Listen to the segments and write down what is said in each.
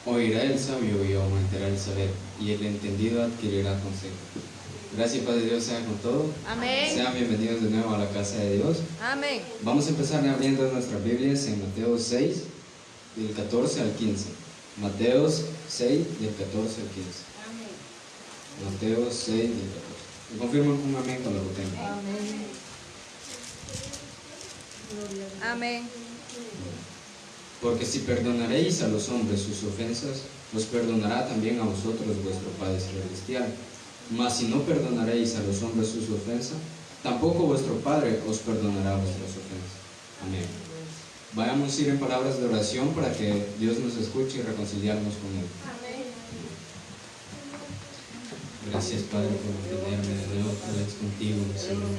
Oirá el sabio y aumentará el saber, y el entendido adquirirá consejo. Gracias, Padre Dios, sea con todo. Amén. Sean bienvenidos de nuevo a la casa de Dios. Amén. Vamos a empezar abriendo nuestras Biblias en Mateo 6, del 14 al 15. Mateo 6, del 14 al 15. Amén. Mateo 6, del 14. Me confirman un amén cuando lo tengan. Amén. Amén. Porque si perdonaréis a los hombres sus ofensas, os perdonará también a vosotros vuestro Padre Celestial. Mas si no perdonaréis a los hombres sus ofensas, tampoco vuestro Padre os perdonará vuestras ofensas. Amén. Vayamos a ir en palabras de oración para que Dios nos escuche y reconciliarnos con Él. Amén. Gracias, Padre, por mantenerme de nuevo otra vez contigo, mi Señor.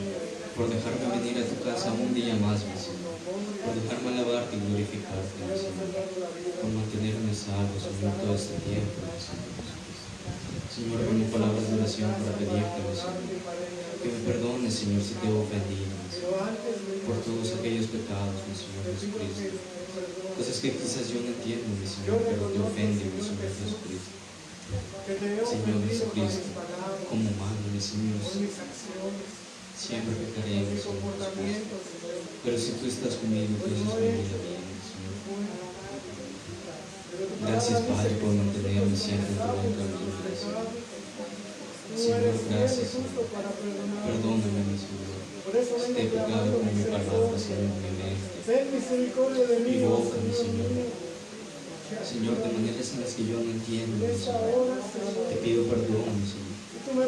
Por dejarme venir a tu casa un día más, mi Señor. Por dejarme alabarte y glorificarte, mi Señor. Por mantenerme salvo, Señor, todo este tiempo, mi Señor Jesucristo. Señor, vengo palabras de oración para pedirte, mi Señor, que me perdones, Señor, si te he ofendido, mi Señor, por todos aquellos pecados, mi Señor Jesucristo. Cosas que quizás yo no entiendo, mi Señor, pero te ofenden, mi Señor Jesucristo. Señor Jesucristo, como humano, mi Señor, siempre pecaré, mi Señor Jesucristo. Pero si tú estás conmigo, tú haces mi vida bien, mi Señor. Gracias, Padre, por mantenerme siempre en tu buen camino, mi Señor. Señor, gracias, Señor. Perdóname, mi Señor. Si te he pecado con mi palabra, Señor, mi mente, mi boca, mi Señor. Señor, de maneras en las que yo no entiendo, mi Señor. Te pido perdón, mi Señor. Si no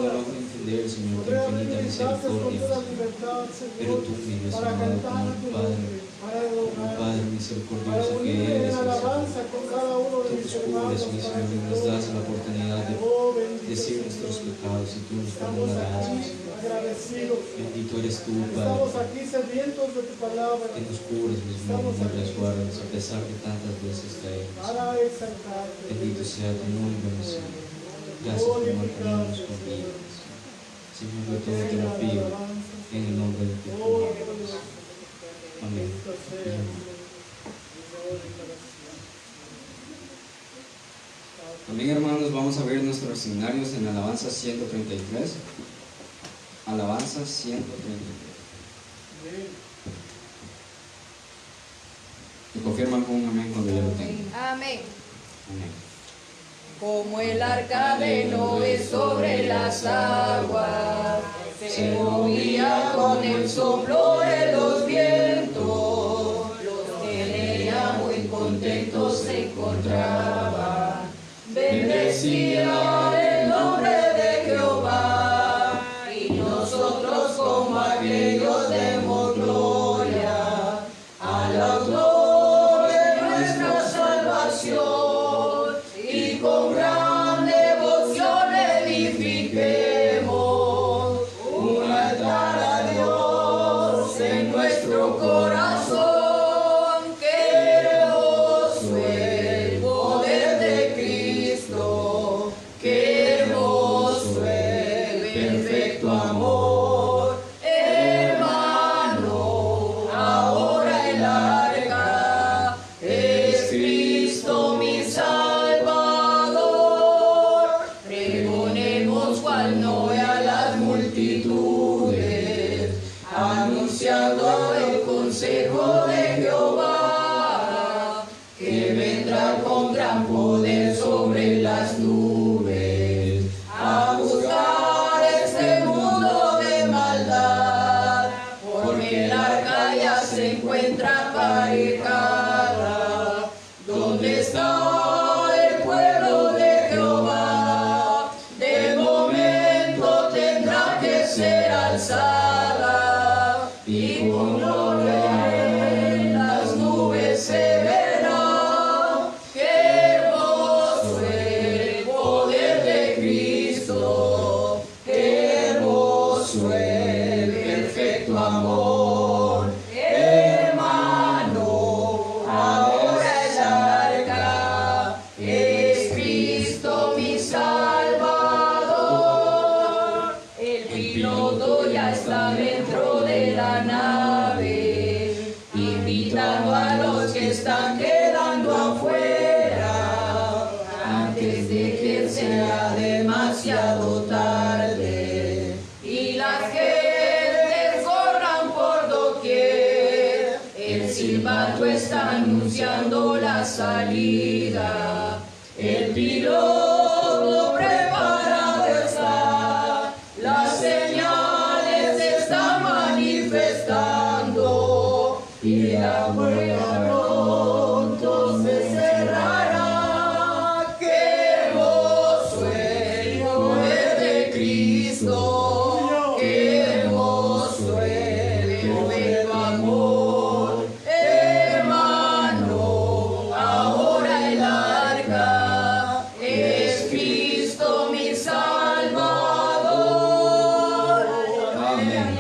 logro entender, Señor, tu infinita misericordia, mi Señor. Pero tú, mi Dios amado, como un Padre misericordioso que eres, mi Señor. Tú nos cubres, mi Señor, y nos das la oportunidad de decir nuestros pecados y tú nos perdonarás, mi Señor. Bendito eres tú, Padre, que nos cubres, mis manos, nos resguardas a pesar de tantas veces caemos. Bendito sea tu nombre, mi Señor. Gracias por mantenernos con vida, Señor. Yo todo te lo pido en el nombre de tu Hijo. Amén. Amén, hermanos. Vamos a ver nuestros signarios en Alabanza 133. Alabanza 133. ¿Me confirman con un amén cuando ya lo tengan? Amén. Amén. Como el arca de Noé sobre las aguas, se movía con el soplo de los vientos. Los que en ella muy contentos se encontraban, bendecían el nombre de Jehová. Y nosotros como aquellos demos gloria a la gloria de nuestra salvación. Y con gran devoción edifiquemos un altar a Dios en nuestro corazón. Que hermoso el poder de Cristo, que anunciando la salida. El piloto preparado está, las señales se están manifestando y la puerta pronto se cerrará. ¡Qué hermoso el poder de Cristo! ¡Qué hermoso el perfecto amor! Hermano, ahora el arca es Cristo mi Salvador. Amén.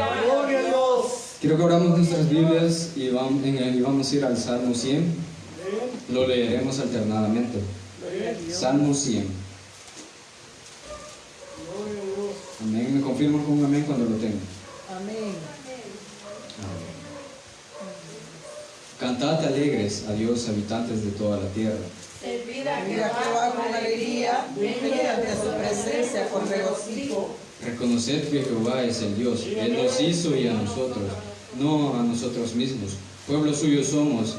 Quiero que abramos nuestras Biblias y vamos a ir al Salmo 100. Lo leeremos alternadamente. Salmo 100. Amén. Me confirman con un amén cuando lo tengan. Amén. Cantad alegres a Dios, habitantes de toda la tierra. Servid a Mira que va con alegría, venid ante su presencia con regocijo. Reconoced que Jehová es el Dios. Él nos hizo y a nosotros, no a nosotros mismos. Pueblo suyo somos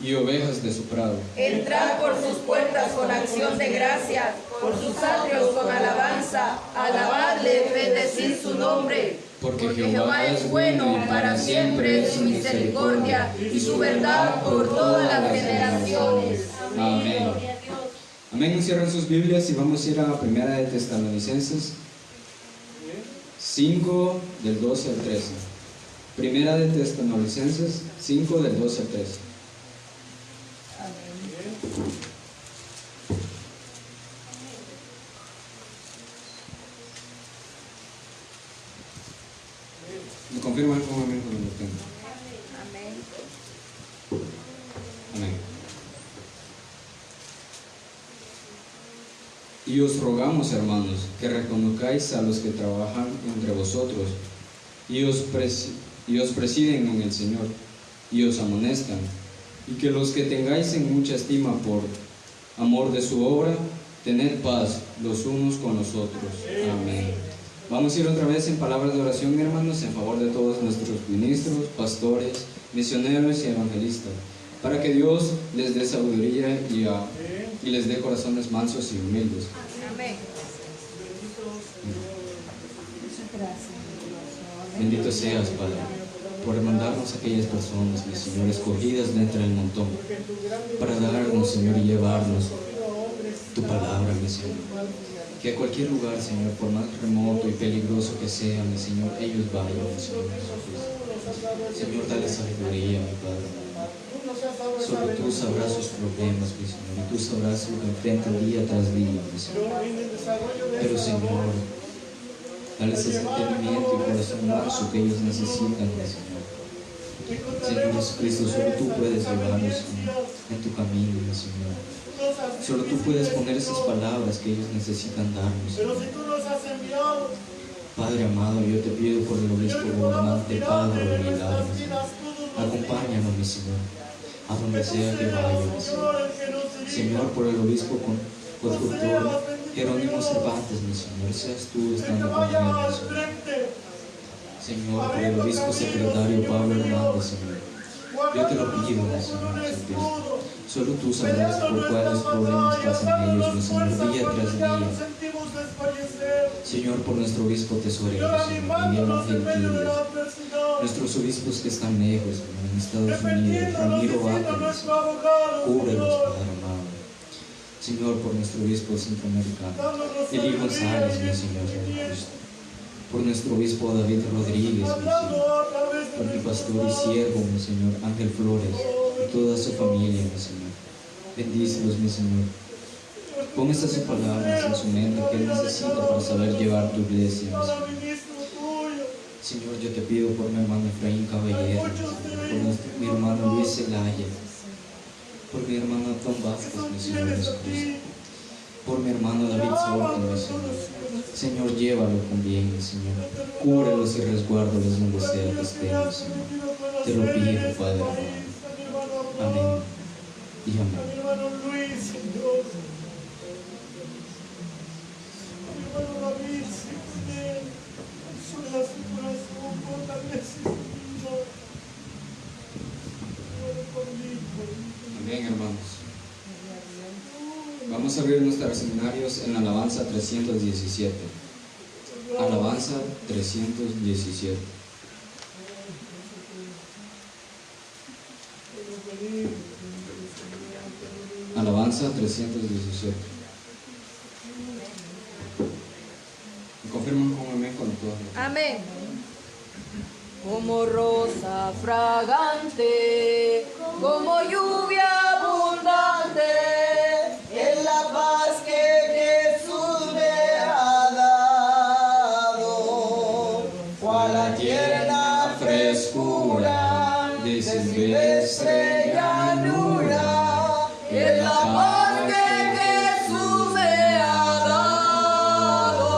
y ovejas de su prado. Entrad por sus puertas con acción de gracias, por sus atrios con alabanza. Alabadle, bendecid su nombre. Porque Jehová es bueno, para siempre es su misericordia y su verdad por todas las generaciones. Amén. Amén. Cierren sus Biblias y vamos a ir a la primera de Tesalonicenses 5 del 12 al 13. Primera de Tesalonicenses 5 del 12 al 13. Me confirman con amén cuando lo tengo. Amén. Y os rogamos, hermanos, que reconozcáis a los que trabajan entre vosotros y os presiden en el Señor y os amonestan, y que los que tengáis en mucha estima por amor de su obra, tened paz los unos con los otros. Amén. Vamos a ir otra vez en palabras de oración, hermanos, en favor de todos nuestros ministros, pastores, misioneros y evangelistas, para que Dios les dé sabiduría y les dé corazones mansos y humildes. Amén. Bendito seas, Padre, por mandarnos a aquellas personas, mi Señor, escogidas de entre el montón, para darnos, Señor, y llevarnos tu palabra, mi Señor. Que a cualquier lugar, Señor, por más remoto y peligroso que sea, mi Señor, ellos vayan, mi Señor Jesucristo. Señor, dale sabiduría, mi Padre. Solo tú sabrás sus problemas, mi Señor, y tú sabrás lo que enfrentan día tras día, mi Señor. Pero, Señor, dale ese entendimiento y corazón manso que ellos necesitan, mi Señor. Señor Jesucristo, solo tú puedes llevarlos, Señor, en tu camino, mi Señor. Solo tú puedes poner esas palabras que ellos necesitan darnos, Señor. Padre amado, yo te pido por el obispo gobernante, Padre Aguilar, mi Señor. Acompáñanos, mi Señor, a donde sea que vaya, mi Señor. Señor, por el obispo constructor Jerónimo Cervantes, mi Señor, seas tú estando con él, mi Señor. Señor, por el obispo secretario Pablo Hernández, Señor. Yo te lo pido, mi Señor Jesucristo. Solo tú sabrás por cuáles problemas pasan ellos, mi Señor, día tras día. Señor, por nuestro obispo tesorero, Señor, Miguel Ángel Gutiérrez. Nuestros obispos que están lejos, Señor, en Estados Unidos, Ramiro Vaca, mi Señor. Cúbrelos, Padre amado. Señor, por nuestro obispo centroamericano, Eli González, mi Señor Jesucristo. Por nuestro obispo David Rodríguez, mi Señor. Por mi pastor y siervo, mi Señor Ángel Flores, y toda su familia, mi Señor. Bendícelos, mi Señor. Pon estas palabras en su mente que él necesita para saber llevar tu iglesia, mi Señor. Señor, yo te pido por mi hermano Efraín Caballero, mi Señor, por mi hermano Luis Zelaya, por mi hermano Tom Vázquez, mi Señor Jesucristo, por mi hermano David Sorte, mi Señor. Señor, llévalo con bien, mi Señor. Cúbrelos y resguárdalos donde sea que estén, mi Señor. Te lo pido, Padre amado. Amén y amén. Mi hermano Luis, Señor. Mi hermano David, Señor. Consuela su corazón, fortalece su vida. Bien, hermanos. Vamos a abrir nuestros seminarios en Alabanza 317. Alabanza 317. Alabanza 317. ¿Me confirman con amén cuando todos? Amén. Como rosa fragante, como lluvia abundante, En la paz que Jesús me ha dado, cual la tierna frescura de silvestre llanura, en la paz que Jesús me ha dado,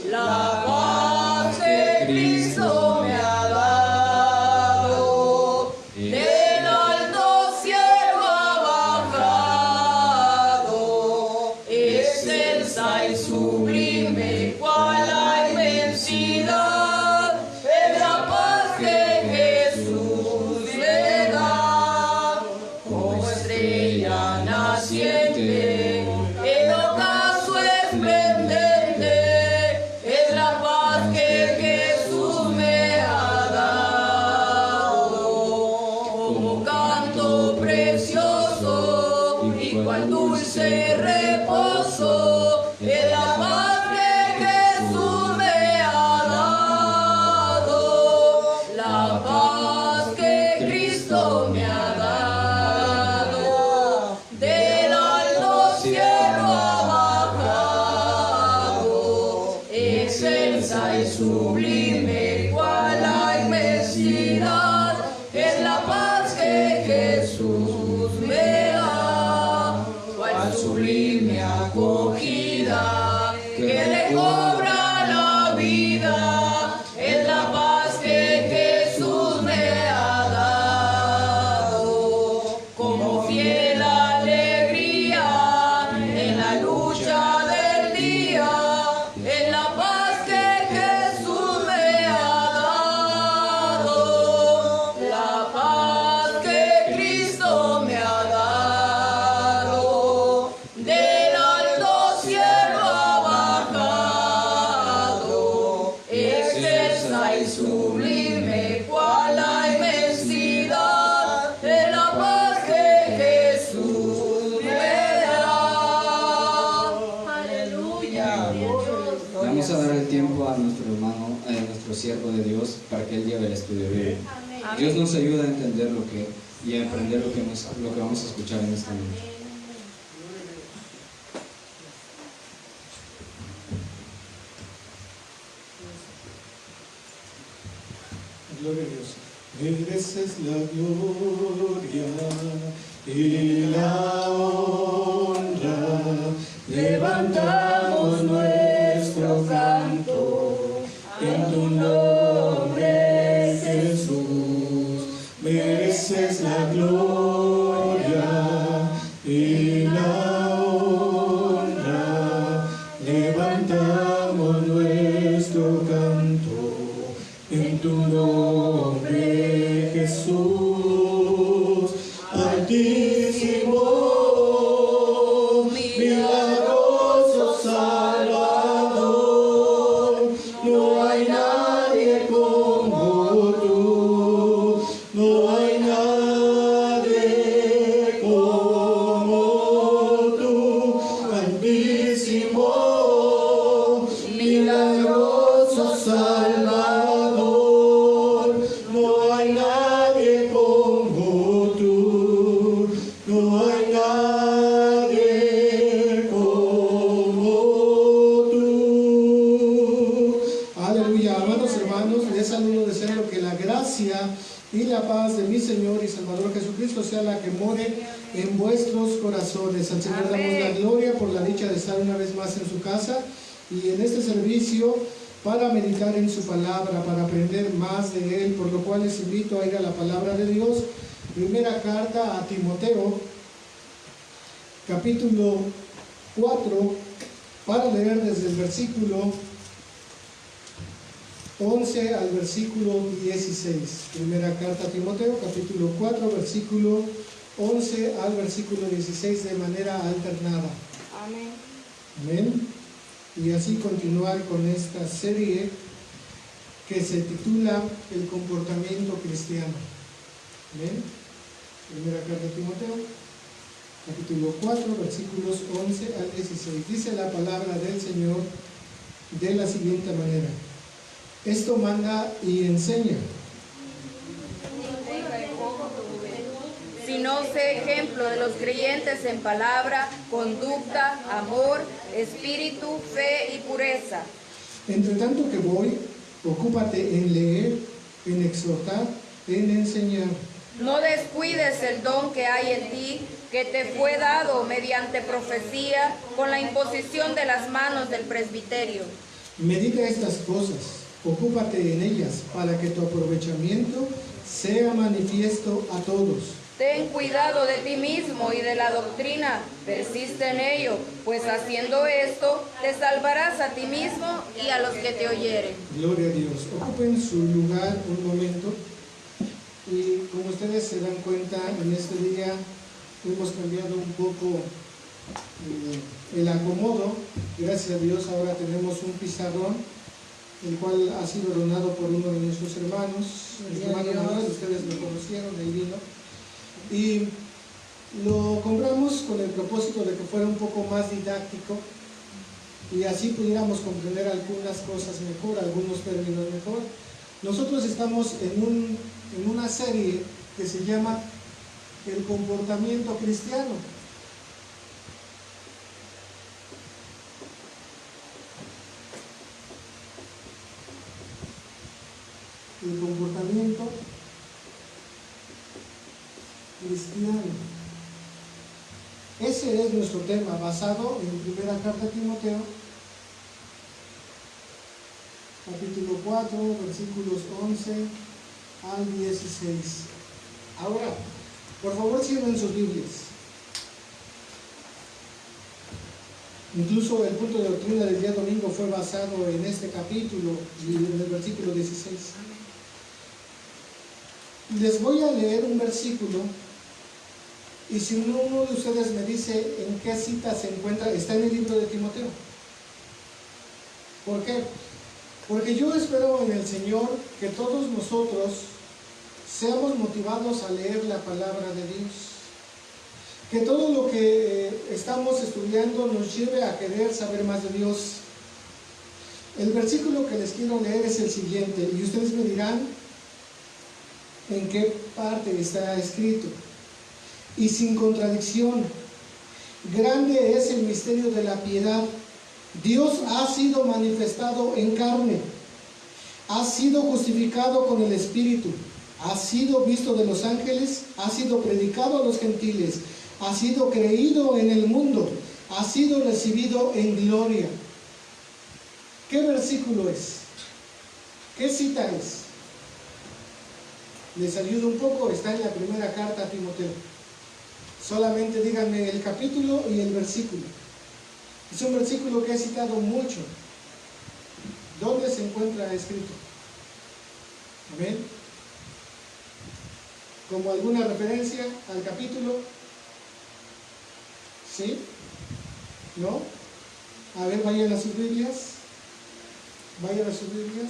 la paz que Cristo me ha dado, del alto cielo ha bajado, excelsa y sublime, cual la inmensidad, es la paz que Jesús me da, como estrella naciente, el ocaso esplendente, es la paz que Jesús me ha dado, como canto precioso y cual dulce reposo, es la paz que Jesús me ha dado, la paz que Cristo me ha dado, del alto cielo ha bajado, excelsa y sublime, cual la inmensidad, es la paz que Jesús me da, cual sublime acogida, que le cobra la vida, es la paz que Jesús me ha dado, como fiel alegría en la lucha del día, es la paz que Jesús me ha dado, la paz que Cristo me ha dado, del alto cielo ha bajado, excelsa y sublime, cual la inmensidad, de la paz que Jesús me da. Aleluya. Vamos a dar el tiempo a nuestro hermano, a nuestro siervo de Dios, para que él lleve el estudio bíblico. Dios nos ayuda a entender y a aprender lo que vamos a escuchar en esta noche. Gloria a Dios. Mereces la gloria y la honra. Levantamos nuestro canto en tu nombre, Jesús. Mereces la gloria y la honra. Levantamos nuestro canto en tu nombre, Jesús, altísimo, milagroso Salvador. No hay nadie como tú, no hay nadie como tú, altísimo, milagroso Salvador. No hay nadie como tú, no hay nadie como tú. Aleluya, amados hermanos, les saludo deseando que la gracia y la paz de mi Señor y Salvador Jesucristo sea la que more en vuestros corazones. Al Señor damos la gloria por la dicha de estar una vez más en su casa y en este servicio para meditar en su palabra, para aprender más de él, por lo cual les invito a ir a la palabra de Dios. Primera carta a Timoteo, capítulo 4, para leer desde el versículo 11 al versículo 16. Primera carta a Timoteo, capítulo 4, versículo 11 al versículo 16 de manera alternada. Amén. Amén. Y así continuar con esta serie que se titula El comportamiento cristiano. Amén. Primera carta de Timoteo, capítulo 4, versículos 11 al 16. Dice la palabra del Señor de la siguiente manera: esto manda y enseña, Sino sé ejemplo de los creyentes en palabra, conducta, amor, espíritu, fe y pureza. entre tanto que voy, ocúpate en leer, en exhortar, en enseñar. No descuides el don que hay en ti, que te fue dado mediante profecía, con la imposición de las manos del presbiterio. Medita estas cosas, ocúpate en ellas, para que tu aprovechamiento sea manifiesto a todos. Ten cuidado de ti mismo y de la doctrina, persiste en ello, pues haciendo esto te salvarás a ti mismo y a los que te oyeren. Gloria a Dios. Ocupen su lugar un momento. Y como ustedes se dan cuenta, en este día hemos cambiado un poco el acomodo. Gracias a Dios ahora tenemos un pizarrón, el cual ha sido donado por uno de nuestros hermanos, el hermano Manuel, ustedes lo conocieron, ahí vino. Y lo compramos con el propósito de que fuera un poco más didáctico y así pudiéramos comprender algunas cosas mejor, algunos términos mejor. Nosotros estamos en una serie que se llama El comportamiento cristiano. El comportamiento cristiano. Ese es nuestro tema, basado en primera carta de Timoteo, capítulo 4, versículos 11 al 16. Ahora, por favor, cierren sus Biblias. Incluso el punto de doctrina del día domingo fue basado en este capítulo y en el versículo 16. Les voy a leer un versículo y si uno de ustedes me dice en qué cita se encuentra, está en el libro de Timoteo. ¿Por qué? Porque yo espero en el Señor que todos nosotros seamos motivados a leer la palabra de Dios. Que todo lo que estamos estudiando nos lleve a querer saber más de Dios. El versículo que les quiero leer es el siguiente, y ustedes me dirán en qué parte está escrito. Y sin contradicción, grande es el misterio de la piedad. Dios ha sido manifestado en carne, ha sido justificado con el Espíritu, ha sido visto de los ángeles, ha sido predicado a los gentiles, ha sido creído en el mundo, ha sido recibido en gloria. ¿Qué versículo es? ¿Qué cita es? Les ayudo un poco, está en la primera carta a Timoteo. Solamente díganme el capítulo y el versículo. Es un versículo que he citado mucho. ¿Dónde se encuentra escrito? Amén. ¿Como alguna referencia al capítulo? ¿Sí? ¿No? A ver, vayan a sus Biblias. Vayan a sus Biblias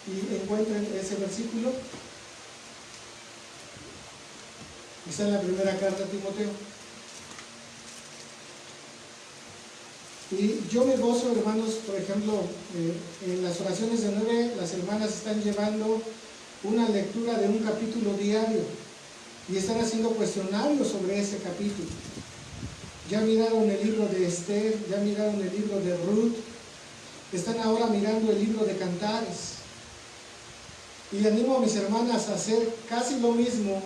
y encuentren ese versículo. Está en la primera carta a Timoteo. Y yo me gozo, hermanos, por ejemplo, en las oraciones de 9, las hermanas están llevando una lectura de un capítulo diario y están haciendo cuestionarios sobre ese capítulo. Ya miraron el libro de Esther, ya miraron el libro de Ruth, están ahora mirando el libro de Cantares. Y animo a mis hermanas a hacer casi lo mismo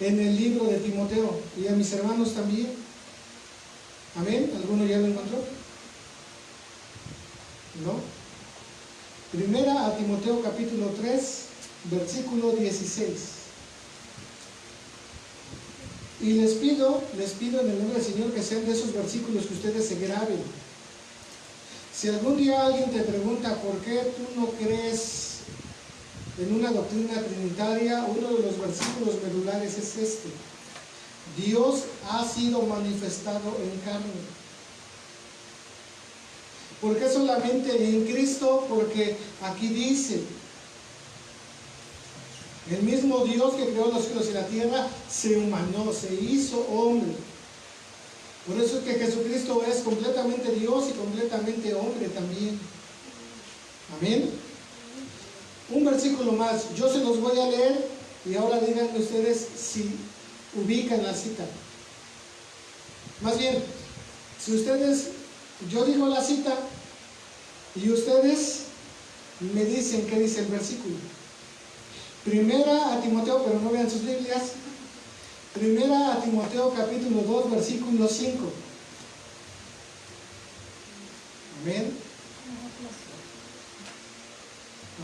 en el libro de Timoteo y a mis hermanos también. Amén. ¿Alguno ya lo encontró? ¿No? Primera a Timoteo capítulo 3, versículo 16. Y les pido en el nombre del Señor que sean de esos versículos que ustedes se graben. Si algún día alguien te pregunta por qué tú no crees en una doctrina trinitaria, uno de los versículos medulares es este. Dios ha sido manifestado en carne. ¿Por qué solamente en Cristo? Porque aquí dice, el mismo Dios que creó los cielos y la tierra se humanó, se hizo hombre. Por eso es que Jesucristo es completamente Dios y completamente hombre también. Amén. Un versículo más, yo se los voy a leer y ahora díganme ustedes si ubican la cita. Más bien, si ustedes, yo digo la cita y ustedes me dicen qué dice el versículo. Primera a Timoteo, pero no vean sus Biblias. Primera a Timoteo capítulo 2, versículo 5. Amén.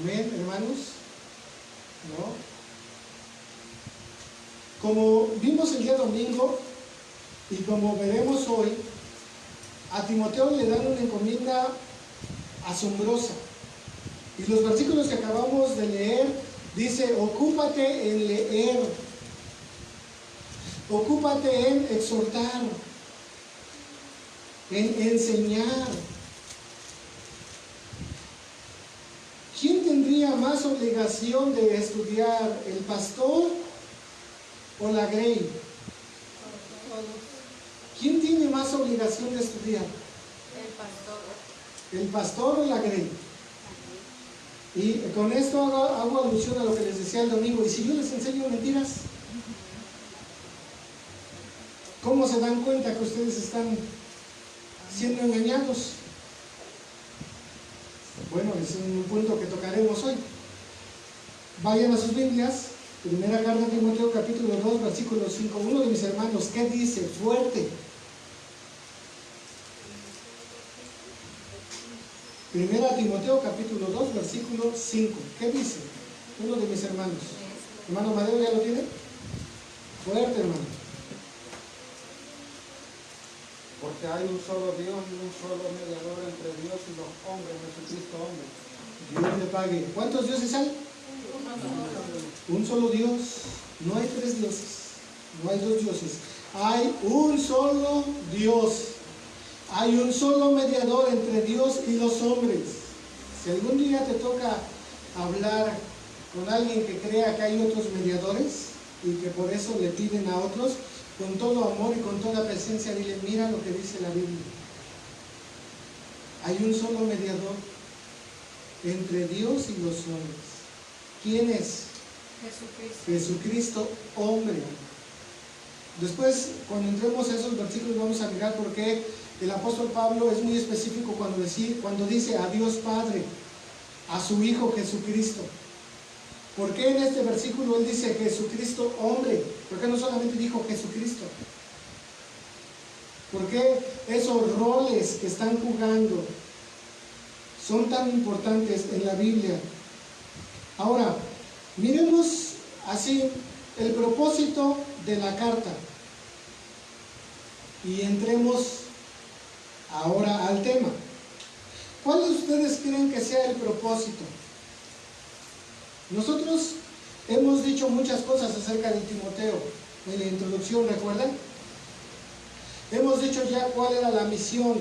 Amén, hermanos. ¿No? Como vimos el día domingo y como veremos hoy, a Timoteo le dan una encomienda asombrosa. Y los versículos que acabamos de leer dice, ocúpate en leer, ocúpate en exhortar, en enseñar. ¿Quién tendría más obligación de estudiar, el pastor o la grey? ¿Quién tiene más obligación de estudiar? El pastor. ¿El pastor o la grey? Y con esto hago alusión a lo que les decía el domingo. ¿Y si yo les enseño mentiras? ¿Cómo se dan cuenta que ustedes están siendo engañados? Bueno, es un punto que tocaremos hoy. Vayan a sus Biblias, primera carta de Timoteo capítulo 2, versículo 5. Uno de mis hermanos, ¿qué dice? Fuerte. Primera Timoteo capítulo 2, versículo 5. ¿Qué dice? Uno de mis hermanos. Hermano Madero, ¿ya lo tiene? Fuerte, hermano. Porque hay un solo Dios y un solo mediador entre Dios y los hombres, Jesucristo hombre. Dios le pague. ¿Cuántos dioses hay? Un solo Dios. No hay tres dioses. No hay dos dioses. Hay un solo Dios. Hay un solo mediador entre Dios y los hombres. Si algún día te toca hablar con alguien que crea que hay otros mediadores y que por eso le piden a otros, con todo amor y con toda presencia, dile, mira lo que dice la Biblia. Hay un solo mediador entre Dios y los hombres. ¿Quién es? Jesucristo. Jesucristo, hombre. Después, cuando entremos a esos versículos, vamos a mirar por qué el apóstol Pablo es muy específico cuando dice a Dios Padre, a su Hijo Jesucristo. ¿Por qué en este versículo él dice Jesucristo hombre? ¿Por qué no solamente dijo Jesucristo? ¿Por qué esos roles que están jugando son tan importantes en la Biblia? Ahora, miremos así el propósito de la carta y entremos ahora al tema. ¿Cuál de ustedes creen que sea el propósito? Nosotros hemos dicho muchas cosas acerca de Timoteo en la introducción, ¿recuerdan? Hemos dicho ya cuál era la misión.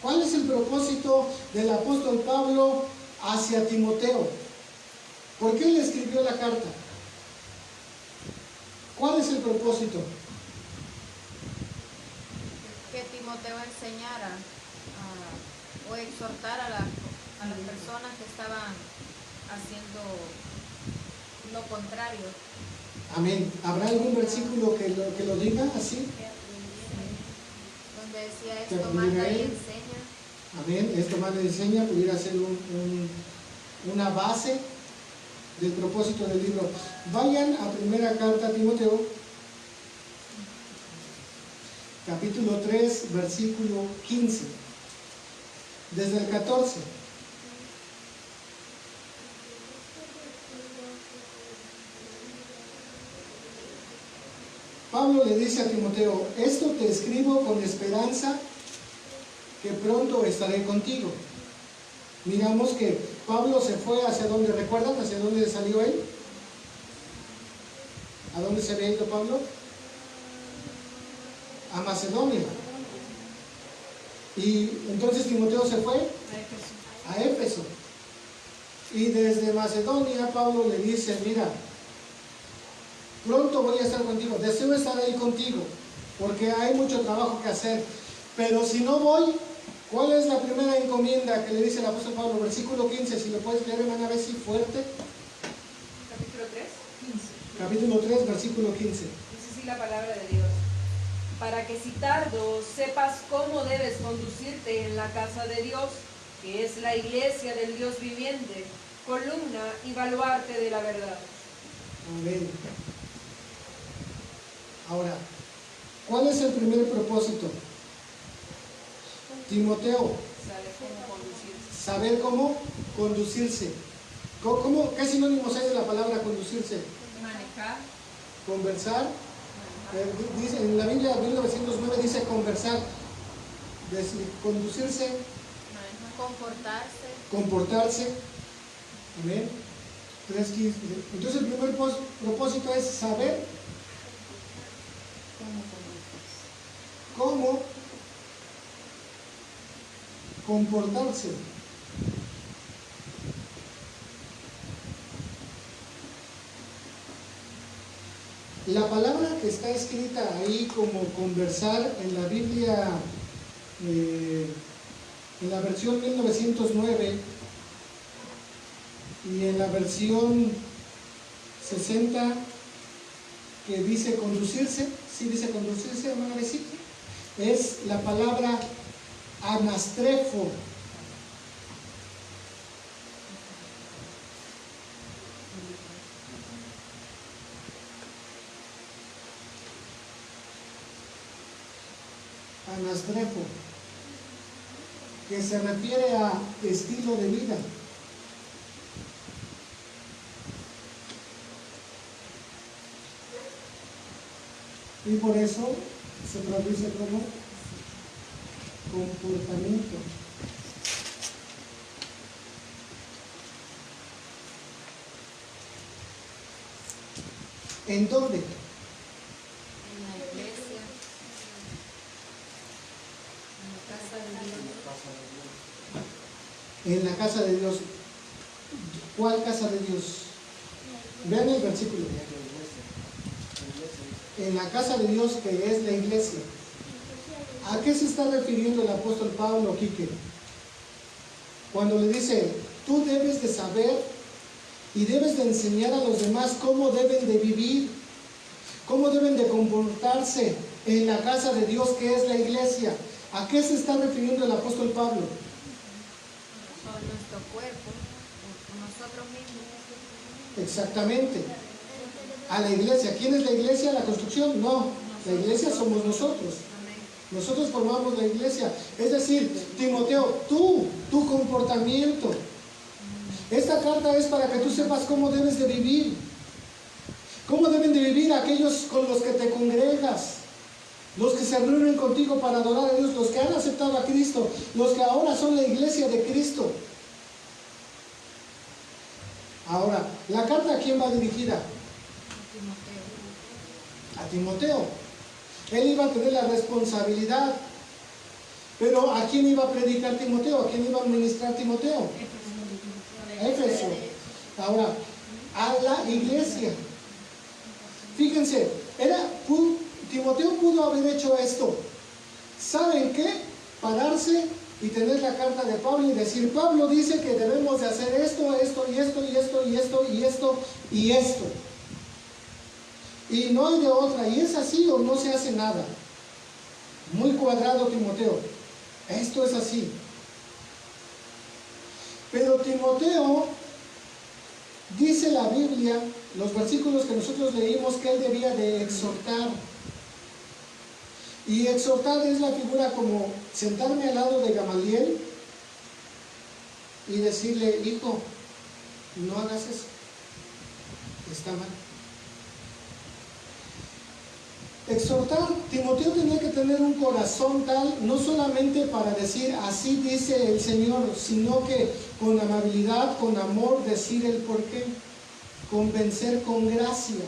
¿Cuál es el propósito del apóstol Pablo hacia Timoteo? ¿Por qué le escribió la carta? ¿Cuál es el propósito? Que Timoteo enseñara o exhortara a las personas que estaban haciendo lo contrario. Amén. ¿Habrá algún versículo que lo diga así? Donde decía Que esto, pudiera manda y ir. enseña. Amén. Esto más le enseña, pudiera ser una base del propósito del libro. Vayan a primera carta a Timoteo, capítulo 3, versículo 15, desde el 14. Pablo le dice a Timoteo, esto te escribo con esperanza que pronto estaré contigo. Miramos que Pablo se fue hacia donde, ¿recuerdan hacia dónde salió él? ¿A dónde se había ido Pablo? a Macedonia. Y entonces Timoteo se fue a Éfeso. Y desde Macedonia Pablo le dice, mira, pronto voy a estar contigo, deseo estar ahí contigo, porque hay mucho trabajo que hacer. Pero si no voy, ¿cuál es la primera encomienda que le dice el apóstol Pablo? Versículo 15, si lo puedes leer, hermana Bessie, fuerte. Capítulo 3, 15. Capítulo 3, versículo 15. Dice así la palabra de Dios. Para que si tardo sepas cómo debes conducirte en la casa de Dios, que es la iglesia del Dios viviente, columna y baluarte de la verdad. Amén. Ahora, ¿cuál es el primer propósito? Timoteo, ¿Sabes cómo conducirse? saber cómo conducirse. ¿Qué sinónimos hay de la palabra conducirse? Manejar. Conversar. Dice, en la Biblia 1909 dice conversar. Decir, conducirse. Comportarse. Comportarse. Amén. 3:15. Entonces el primer propósito es saber cómo comportarse. La palabra que está escrita ahí como conversar en la Biblia, en la versión 1909 y en la versión 60 que dice conducirse, sí dice conducirse, hermana Bessie, es la palabra anastrefo. Anastrefo, que se refiere a estilo de vida. Y por eso se traduce como comportamiento. ¿En dónde? En la iglesia. En la casa de Dios. En la casa de Dios. ¿Cuál casa de Dios? Vean el versículo. En la casa de Dios, que es la iglesia. ¿A qué se está refiriendo el apóstol Pablo, Quique? Cuando le dice, tú debes de saber y debes de enseñar a los demás cómo deben de vivir, cómo deben de comportarse en la casa de Dios, que es la iglesia. ¿A qué se está refiriendo el apóstol Pablo? Con nuestro cuerpo, con nosotros mismos. Exactamente. A la iglesia. ¿Quién es la iglesia? ¿La construcción? No. La iglesia somos nosotros. Nosotros formamos la iglesia. Es decir, Timoteo, tu comportamiento. Esta carta es para que tú sepas cómo debes de vivir. Cómo deben de vivir aquellos con los que te congregas. Los que se reúnen contigo para adorar a Dios. Los que han aceptado a Cristo. Los que ahora son la iglesia de Cristo. Ahora, ¿la carta a quién va dirigida? A Timoteo. Él iba a tener la responsabilidad. Pero ¿a quién iba a predicar Timoteo? ¿A quién iba a ministrar Timoteo? Éfeso. Ahora, a la iglesia. Fíjense, Timoteo pudo haber hecho esto. ¿Saben qué? Pararse y tener la carta de Pablo y decir, Pablo dice que debemos de hacer esto, esto y esto y esto y esto y esto y esto. Y no hay de otra, y es así o no se hace nada. Muy cuadrado Timoteo. Esto es así. Pero Timoteo, dice la Biblia, los versículos que nosotros leímos, que él debía de exhortar. Y exhortar es la figura como sentarme al lado de Gamaliel y decirle, hijo, no hagas eso. Está mal. Exhortar, Timoteo tenía que tener un corazón tal, no solamente para decir así dice el Señor, sino que con amabilidad, con amor, decir el porqué, convencer con gracia.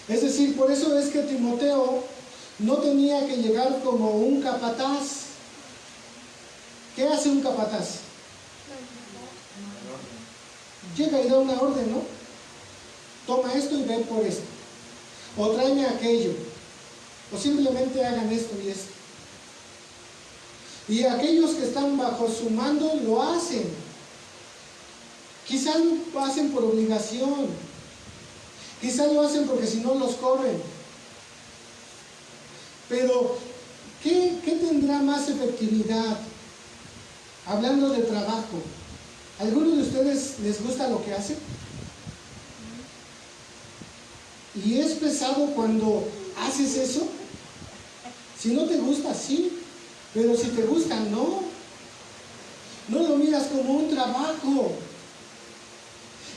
Es decir, por eso es que Timoteo no tenía que llegar como un capataz. ¿Qué hace un capataz? Llega y da una orden, ¿no? Toma esto y ven por esto. O tráeme aquello. O simplemente hagan esto y esto. Y aquellos que están bajo su mando lo hacen. Quizás lo hacen por obligación. Quizás lo hacen porque si no los corren. Pero, ¿qué tendrá más efectividad? Hablando de trabajo, ¿alguno de ustedes les gusta lo que hacen? ¿Y es pesado cuando haces eso? Si no te gusta, sí, pero si te gusta, no. No lo miras como un trabajo.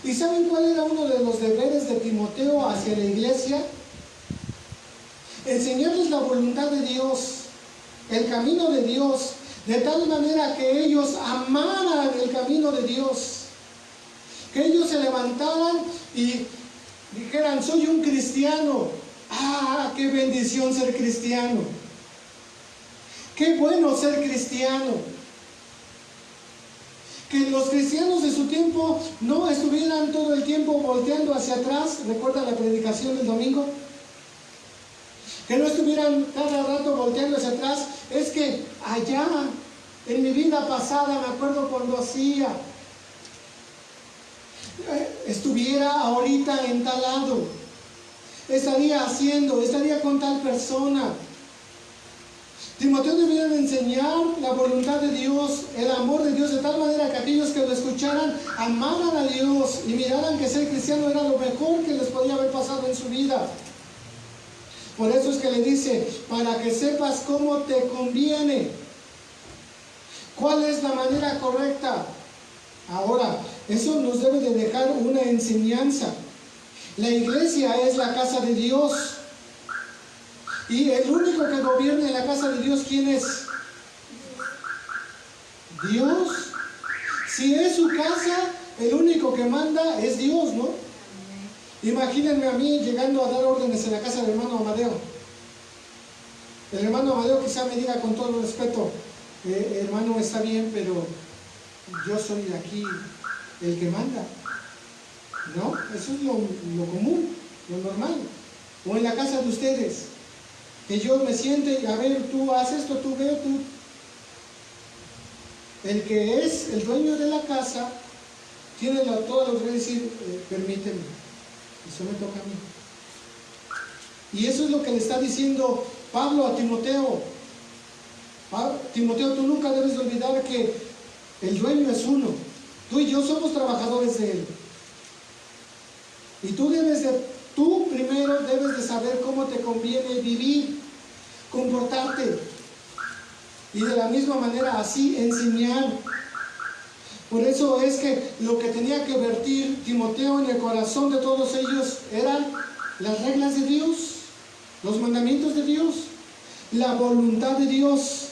¿Y saben cuál era uno de los deberes de Timoteo hacia la iglesia? Enseñarles la voluntad de Dios, el camino de Dios, de tal manera que ellos amaran el camino de Dios, que ellos se levantaran y dijeran: soy un cristiano. ¡Ah, qué bendición ser cristiano! ¡Qué bueno ser cristiano! Que los cristianos de su tiempo no estuvieran todo el tiempo volteando hacia atrás. ¿Recuerdan la predicación del domingo? Que no estuvieran cada rato volteando hacia atrás. Es que allá, en mi vida pasada, me acuerdo cuando hacía, estuviera ahorita en tal lado, estaría haciendo, estaría con tal persona. Timoteo debía de enseñar la voluntad de Dios, el amor de Dios, de tal manera que aquellos que lo escucharan amaran a Dios y miraran que ser cristiano era lo mejor que les podía haber pasado en su vida. Por eso es que le dice: para que sepas cómo te conviene, cuál es la manera correcta. Ahora, eso nos debe de dejar una enseñanza. La iglesia es la casa de Dios. Y el único que gobierna en la casa de Dios, ¿quién es? Dios. Si es su casa, el único que manda es Dios, ¿no? Imagínense a mí llegando a dar órdenes en la casa del hermano Amadeo. El hermano Amadeo quizá me diga con todo respeto: hermano, está bien, pero yo soy de aquí el que manda. ¿No? Eso es lo común, lo normal. O en la casa de ustedes, que yo me siente: a ver, tú haces esto, tú ve, tú. El que es el dueño de la casa tiene toda la autoridad de decir: permíteme, eso me toca a mí. Y eso es lo que le está diciendo Pablo a Timoteo. Timoteo, tú nunca debes de olvidar que el dueño es uno. Tú y yo somos trabajadores de él. Y tú primero debes de saber cómo te conviene vivir, comportarte. Y de la misma manera así enseñar. Por eso es que lo que tenía que vertir Timoteo en el corazón de todos ellos eran las reglas de Dios, los mandamientos de Dios, la voluntad de Dios.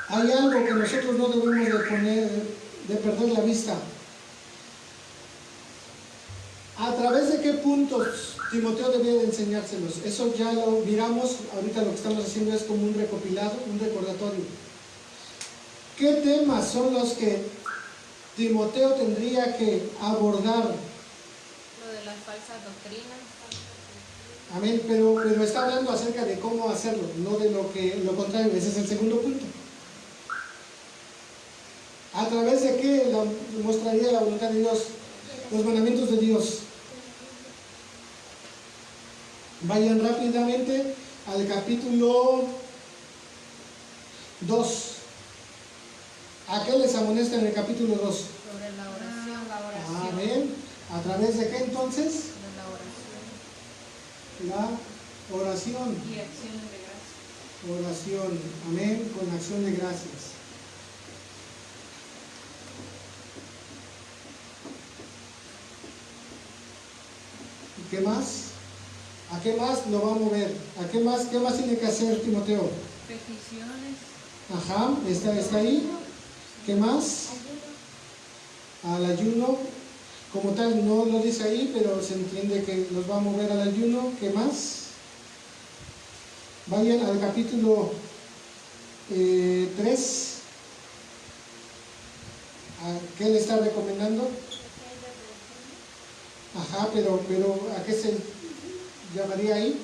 Hay algo que nosotros no debemos de perder la vista. ¿A través de qué puntos Timoteo debía de enseñárselos? Eso ya lo miramos. Ahorita lo que estamos haciendo es como un recopilado, un recordatorio. ¿Qué temas son los que Timoteo tendría que abordar? Lo de las falsas doctrinas. Amén, pero está hablando acerca de cómo hacerlo, no de lo contrario. Ese es el segundo punto. ¿A través de qué mostraría la voluntad de Dios? Los mandamientos de Dios. Vayan rápidamente al capítulo 2. ¿A qué les amonesta en el capítulo 2? Sobre la oración. Amén. ¿A través de qué entonces? De la oración. La oración. Y acción de gracias. Oración. Amén. Con acción de gracias. ¿Qué más? ¿A qué más lo va a mover? ¿A qué más tiene que hacer Timoteo? Peticiones. Ajá, está ahí. ¿Qué más? Al ayuno. como tal no lo dice ahí, pero se entiende que los va a mover al ayuno. ¿Qué más? Vayan al capítulo 3. ¿Qué le está recomendando? Ajá, pero ¿a qué se llamaría ahí?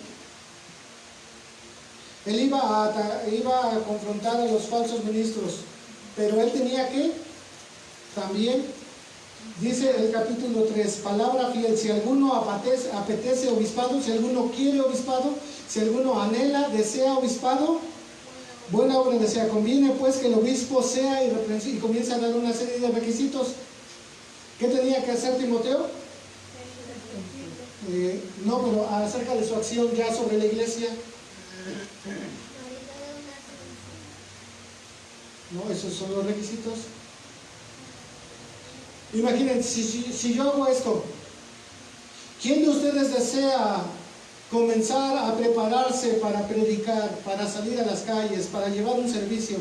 Él iba a confrontar a los falsos ministros, pero él tenía que también, dice el capítulo 3, palabra fiel: si alguno apetece obispado, si alguno quiere obispado, si alguno anhela, desea obispado, buena obra desea. Conviene pues que el obispo sea irreprensible, y comienza a dar una serie de requisitos. ¿Qué tenía que hacer Timoteo? No, pero acerca de su acción ya sobre la iglesia. No, esos son los requisitos. Imagínense, si yo hago esto, ¿quién de ustedes desea comenzar a prepararse para predicar, para salir a las calles, para llevar un servicio?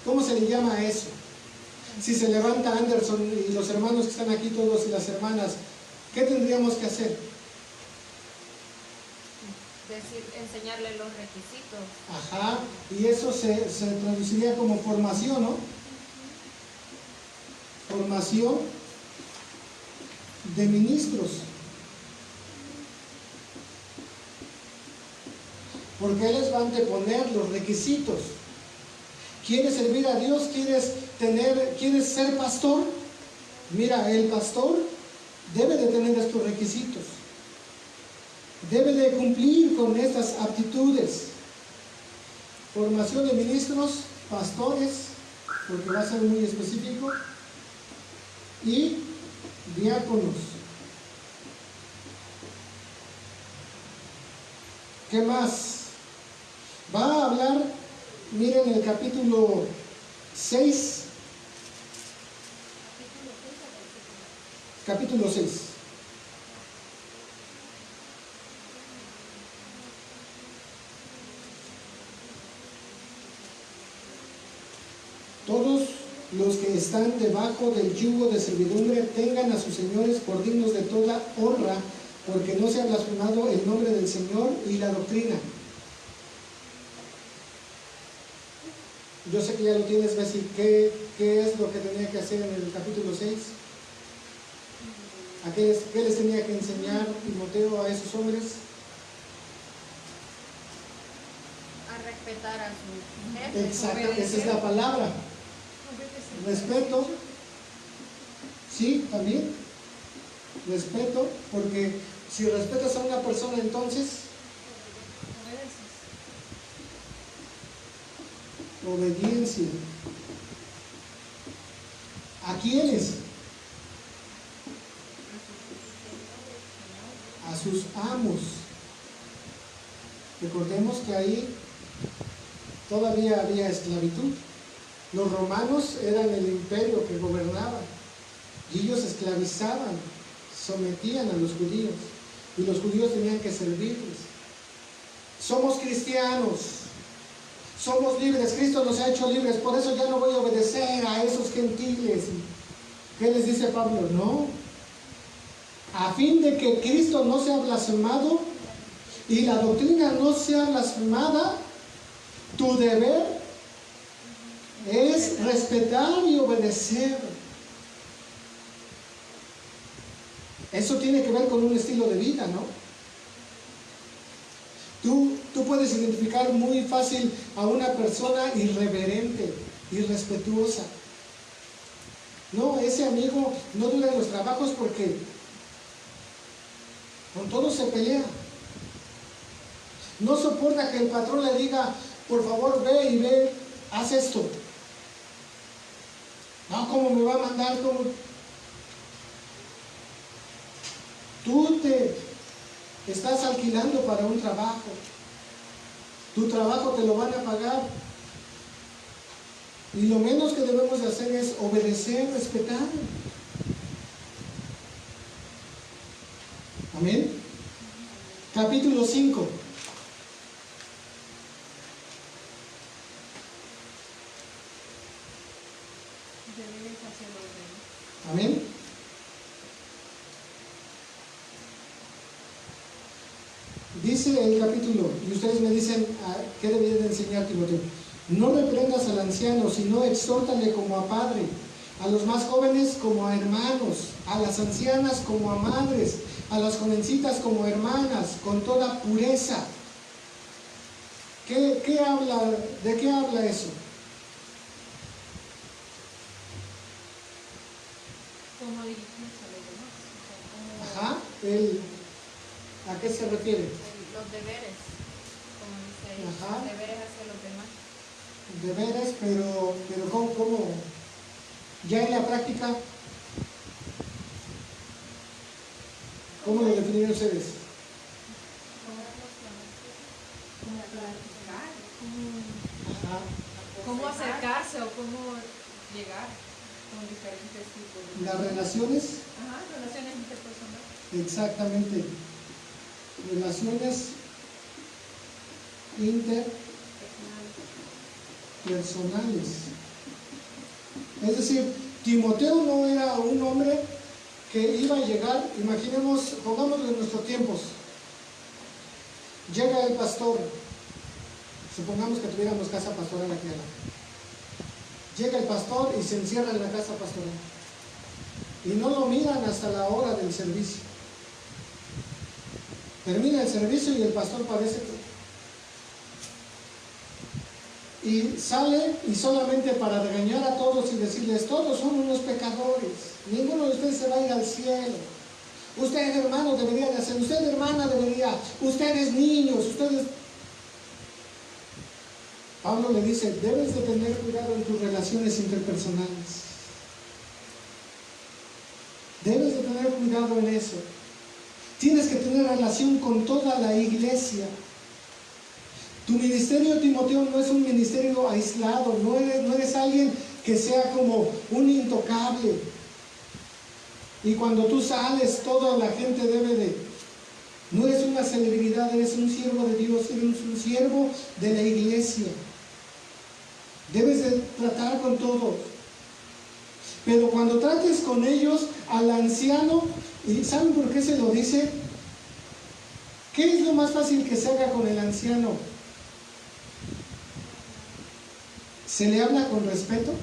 ¿Cómo se le llama a eso? Si se levanta Anderson y los hermanos que están aquí todos y las hermanas, ¿qué tendríamos que hacer? Enseñarle los requisitos. Ajá, y eso se traduciría como formación, ¿no? Formación de ministros. Porque Él les va a anteponer los requisitos. ¿Quieres servir a Dios? ¿Quieres ser pastor? Mira, el pastor debe de tener estos requisitos. Debe de cumplir con estas aptitudes. Formación de ministros, pastores, porque va a ser muy específico, y diáconos. ¿Qué más? Va a hablar, miren el capítulo 6. Capítulo 6. Todos los que están debajo del yugo de servidumbre tengan a sus señores por dignos de toda honra, porque no se ha blasfemado el nombre del Señor y la doctrina. Yo sé que ya lo tienes, Bessie. ¿Qué es lo que tenía que hacer en el capítulo 6? ¿Qué les tenía que enseñar Timoteo a esos hombres? A respetar a su jefe. Exacto, esa es la palabra. Respeto. Sí, también. Respeto, porque si respetas a una persona, entonces obediencia. ¿A quiénes? A sus amos. Recordemos que ahí todavía había esclavitud. Los romanos eran el imperio que gobernaba y ellos esclavizaban, sometían a los judíos, y los judíos tenían que servirles. Somos cristianos, somos libres, Cristo nos ha hecho libres, por eso ya no voy a obedecer a esos gentiles. ¿Qué les dice Pablo? No, a fin de que Cristo no sea blasfemado y la doctrina no sea blasfemada, tu deber es respetar y obedecer. Eso tiene que ver con un estilo de vida, ¿no? Tú puedes identificar muy fácil a una persona irreverente, irrespetuosa. No, ese amigo no dura en los trabajos porque con todo se pelea. No soporta que el patrón le diga, por favor ve, haz esto. No, ¿cómo me va a mandar? ¿Cómo? Tú te estás alquilando para un trabajo. Tu trabajo te lo van a pagar. Y lo menos que debemos de hacer es obedecer, respetar. Amén. Capítulo 5. Amén. Dice el capítulo, y ustedes me dicen qué debería de enseñar Timoteo. No reprendas al anciano, sino exhórtale como a padre, a los más jóvenes como a hermanos, a las ancianas como a madres, a las jovencitas como hermanas, con toda pureza. ¿De qué habla eso? ¿Cómo dirigirse a los demás? O sea, Ajá, ¿a qué se refiere? los deberes, como dice ahí, Ajá. los deberes hacia los demás. Deberes, pero ¿cómo? Ya en la práctica, ¿cómo lo definirían ustedes? Ajá. ¿Cómo acercarse o cómo llegar con diferentes tipos de... Las relaciones, Ajá, relaciones interpersonales. exactamente, relaciones interpersonales. Es decir, Timoteo no era un hombre que iba a llegar, imaginemos, pongámoslo en nuestros tiempos, llega el pastor, supongamos que tuviéramos casa pastoral aquí abajo. Llega el pastor y se encierra en la casa pastoral. Y no lo miran hasta la hora del servicio. Termina el servicio y el pastor parece que... Y sale y solamente para regañar a todos y decirles, todos son unos pecadores. Ninguno de ustedes se va a ir al cielo. Usted, hermano, debería de hacer. Usted, hermana, debería. Ustedes, niños, ustedes... Pablo le dice, debes de tener cuidado en tus relaciones interpersonales. Debes de tener cuidado en eso. Tienes que tener relación con toda la iglesia. Tu ministerio, Timoteo, no es un ministerio aislado, no eres alguien que sea como un intocable. Y cuando tú sales, toda la gente debe de... No eres una celebridad, eres un siervo de Dios, eres un siervo de la iglesia. Debes de tratar con todos. Pero cuando trates con ellos, al anciano, ¿y saben por qué se lo dice? ¿Qué es lo más fácil que se haga con el anciano? ¿Se le habla con respeto?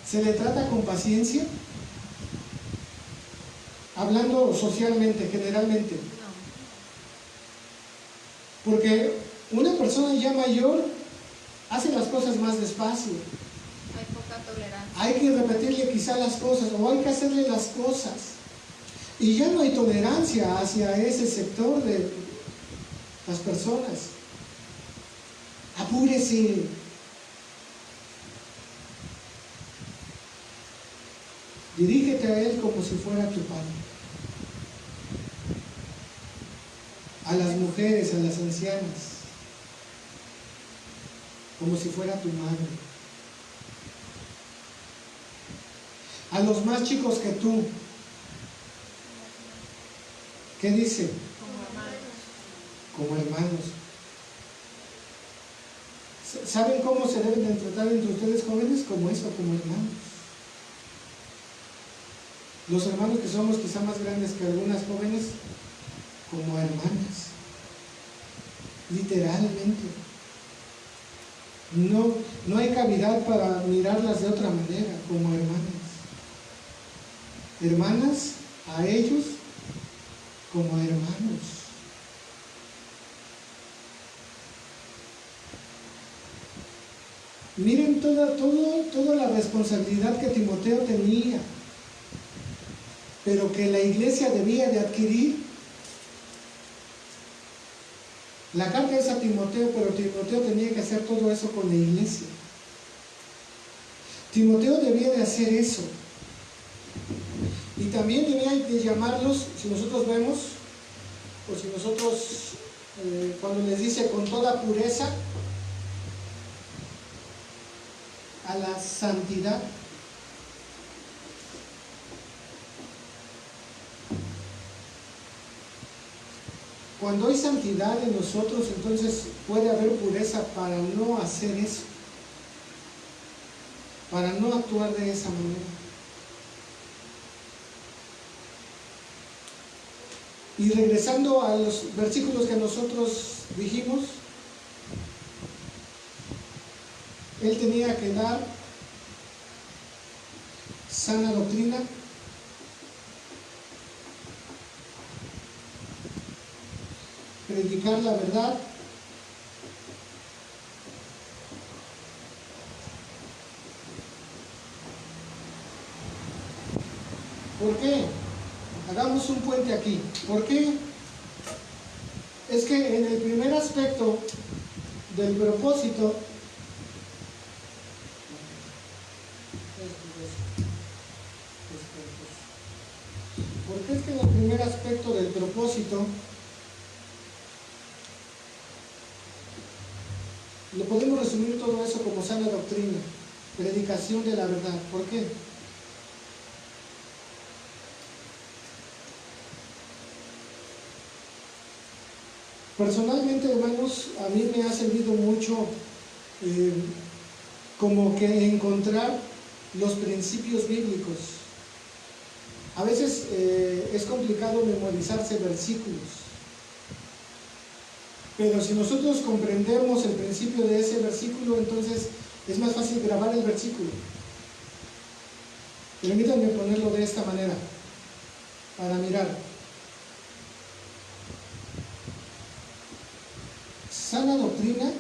¿Se le trata con paciencia? Hablando socialmente, generalmente. Porque una persona ya mayor hace las cosas más despacio. Hay poca tolerancia. Hay que repetirle quizá las cosas o hay que hacerle las cosas. Y ya no hay tolerancia hacia ese sector de las personas. Apúrese. Dirígete a él como si fuera tu padre. A las mujeres, a las ancianas, como si fuera tu madre. A los más chicos que tú, ¿qué dice? Como hermanos. ¿Saben cómo se deben de tratar entre ustedes jóvenes? Como eso, como hermanos. Los hermanos que somos quizá más grandes que algunas jóvenes, como hermanas. Literalmente. No hay cavidad para mirarlas de otra manera, como hermanas. Hermanas, a ellos como hermanos. Miren toda la responsabilidad que Timoteo tenía, pero que la iglesia debía de adquirir. La carta es a Timoteo, pero Timoteo tenía que hacer todo eso con la iglesia. Timoteo debía de hacer eso. Y también debía de llamarlos, si nosotros vemos, o si nosotros, cuando les dice con toda pureza, a la santidad. Cuando hay santidad en nosotros, entonces puede haber pureza para no hacer eso, para no actuar de esa manera. Y regresando a los versículos que nosotros dijimos, él tenía que dar sana doctrina, predicar la verdad, ¿por qué? Hagamos un puente aquí. ¿Por qué? Es que en el primer aspecto del propósito, porque es que en el primer aspecto del propósito lo podemos resumir todo eso como sana doctrina, predicación de la verdad. ¿Por qué? Personalmente, hermanos, a mí me ha servido mucho como que encontrar los principios bíblicos. A veces es complicado memorizarse versículos, pero si nosotros comprendemos el principio de ese versículo, entonces es más fácil grabar el versículo. Permítanme ponerlo de esta manera, para mirar. Sana doctrina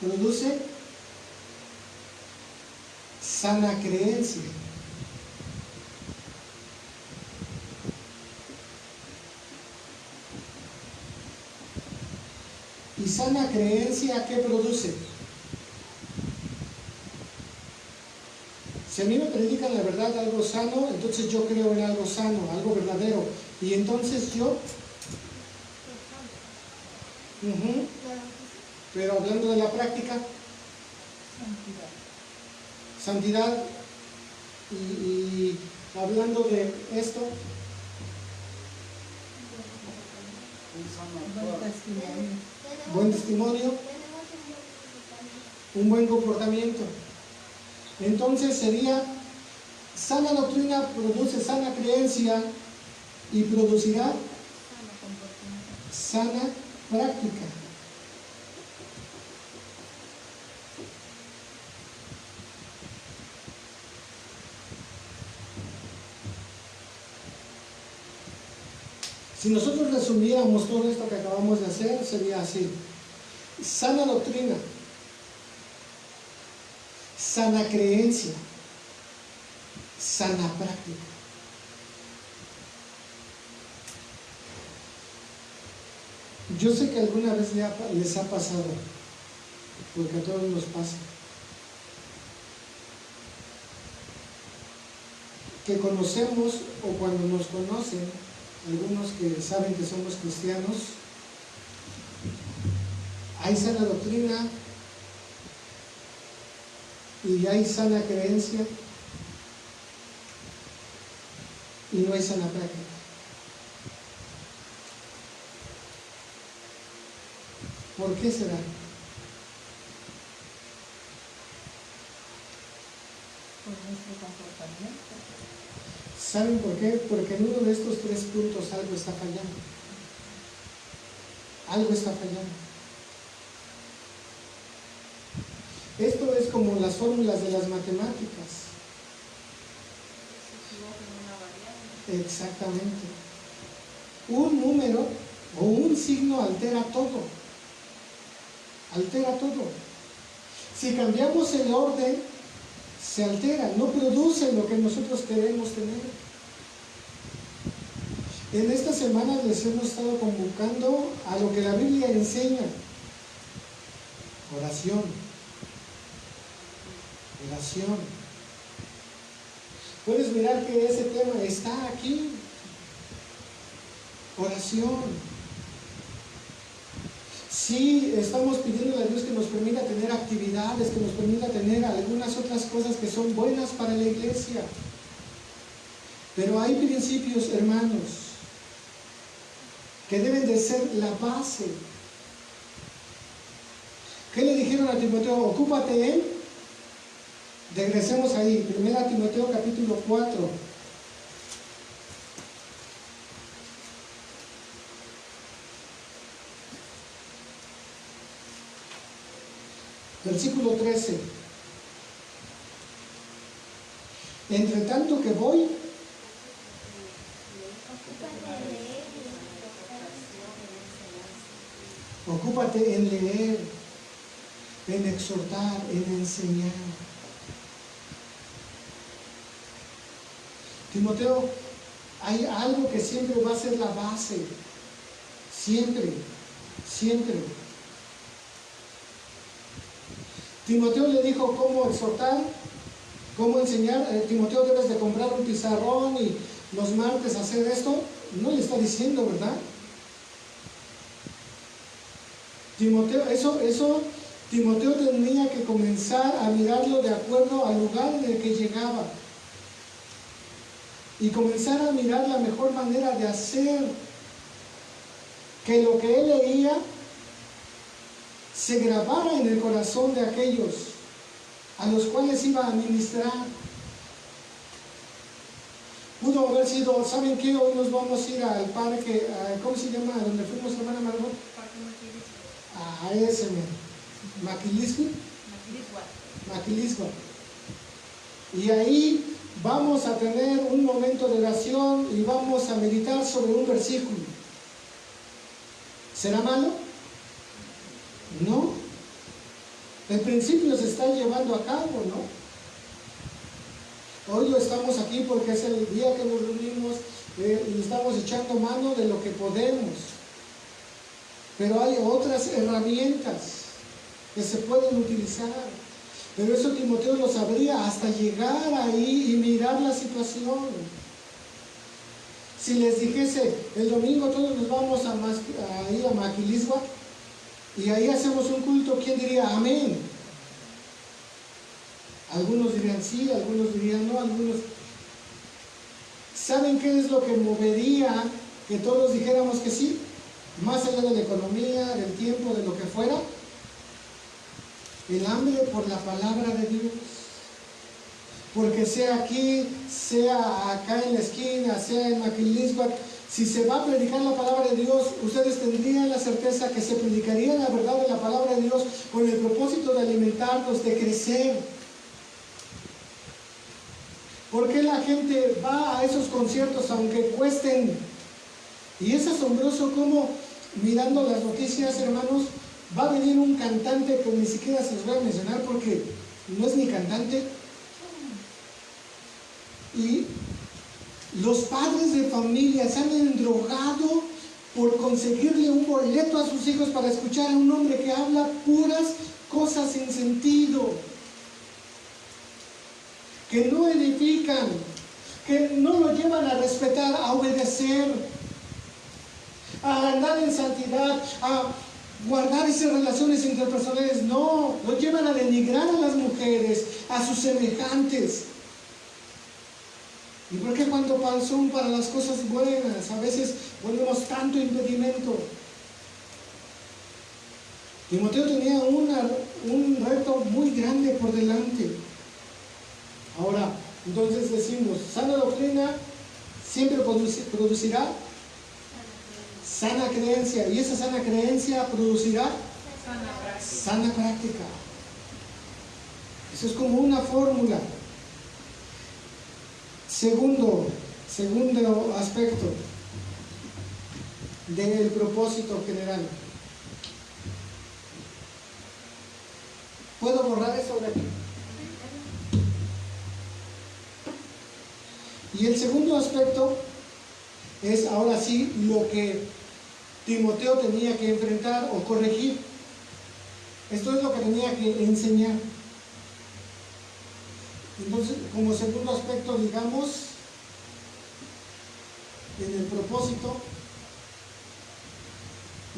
produce sana creencia. ¿Y sana creencia qué produce? Si a mí me predican la verdad, algo sano, entonces yo creo en algo sano, algo verdadero. Y entonces yo... Pero hablando de la práctica, santidad, y hablando de esto, buen testimonio, un buen comportamiento. Entonces sería, sana doctrina produce sana creencia y producirá sana práctica. Si nosotros resumiéramos todo esto que acabamos de hacer, sería así: sana doctrina, sana creencia, sana práctica. Yo sé que alguna vez les ha pasado, porque a todos nos pasa, que conocemos, o cuando nos conocen, algunos que saben que somos cristianos, hay sana doctrina y hay sana creencia y no hay sana práctica. ¿Por qué será? Por nuestro comportamiento. ¿Saben por qué? Porque en uno de estos tres puntos algo está fallando. Algo está fallando. Esto es como las fórmulas de las matemáticas. Exactamente. Un número o un signo altera todo. Altera todo. Si cambiamos el orden, se altera, no produce lo que nosotros queremos tener. En esta semana les hemos estado convocando a lo que la Biblia enseña: oración, oración. Puedes mirar que ese tema está aquí: oración. Sí, estamos pidiendo a Dios que nos permita tener actividades, que nos permita tener algunas otras cosas que son buenas para la iglesia. Pero hay principios, hermanos, que deben de ser la base. ¿Qué le dijeron a Timoteo? Ocúpate en Regresemos ahí, 1 Timoteo capítulo 4. Versículo 13. Entre tanto que voy, ocúpate en leer, en exhortar, en enseñar. Timoteo, hay algo que siempre va a ser la base. Siempre, siempre. Timoteo le dijo cómo exhortar, cómo enseñar. Timoteo, debes de comprar un pizarrón y los martes hacer esto. No le está diciendo, ¿verdad? Timoteo, Timoteo tenía que comenzar a mirarlo de acuerdo al lugar en el que llegaba y comenzar a mirar la mejor manera de hacer que lo que él leía se grabara en el corazón de aquellos a los cuales iba a ministrar. Pudo haber sido, ¿saben qué? Hoy nos vamos a ir al parque, ¿cómo se llama? ¿Donde fuimos, hermana Margot? A ese, Maquilisco. Y ahí vamos a tener un momento de oración y vamos a meditar sobre un versículo. ¿Será malo? No. El principio se está llevando a cabo, ¿no? Hoy lo estamos aquí porque es el día que nos reunimos y estamos echando mano de lo que podemos. Pero hay otras herramientas que se pueden utilizar. Pero eso Timoteo lo sabría hasta llegar ahí y mirar la situación. Si les dijese, el domingo todos nos vamos a ir a Maquilisgua y ahí hacemos un culto, ¿quién diría amén? Algunos dirían sí, algunos dirían no, algunos... ¿Saben qué es lo que movería que todos dijéramos que sí? Más allá de la economía, del tiempo, de lo que fuera, el hambre por la palabra de Dios. Porque sea aquí, sea acá en la esquina, sea en Maquilisgua, si se va a predicar la palabra de Dios, ustedes tendrían la certeza que se predicaría la verdad de la palabra de Dios con el propósito de alimentarnos, de crecer. ¿Por qué la gente va a esos conciertos aunque cuesten? Y es asombroso cómo, mirando las noticias, hermanos, va a venir un cantante que ni siquiera se los voy a mencionar porque no es ni cantante. Y los padres de familia se han endrogado por conseguirle un boleto a sus hijos para escuchar a un hombre que habla puras cosas sin sentido, que no edifican, que no lo llevan a respetar, a obedecer, a andar en santidad, a guardar esas relaciones interpersonales. No, lo llevan a denigrar a las mujeres, a sus semejantes. ¿Y por qué cuando son para las cosas buenas a veces ponemos tanto impedimento? Timoteo tenía un reto muy grande por delante. Ahora, entonces decimos, sana doctrina siempre producirá sana creencia, y esa sana creencia producirá sana práctica. Eso es como una fórmula. Segundo aspecto del propósito general. ¿Puedo borrar eso de aquí? Y el segundo aspecto es ahora sí lo que Timoteo tenía que enfrentar o corregir. Esto es lo que tenía que enseñar. Entonces, como segundo aspecto, digamos, en el propósito,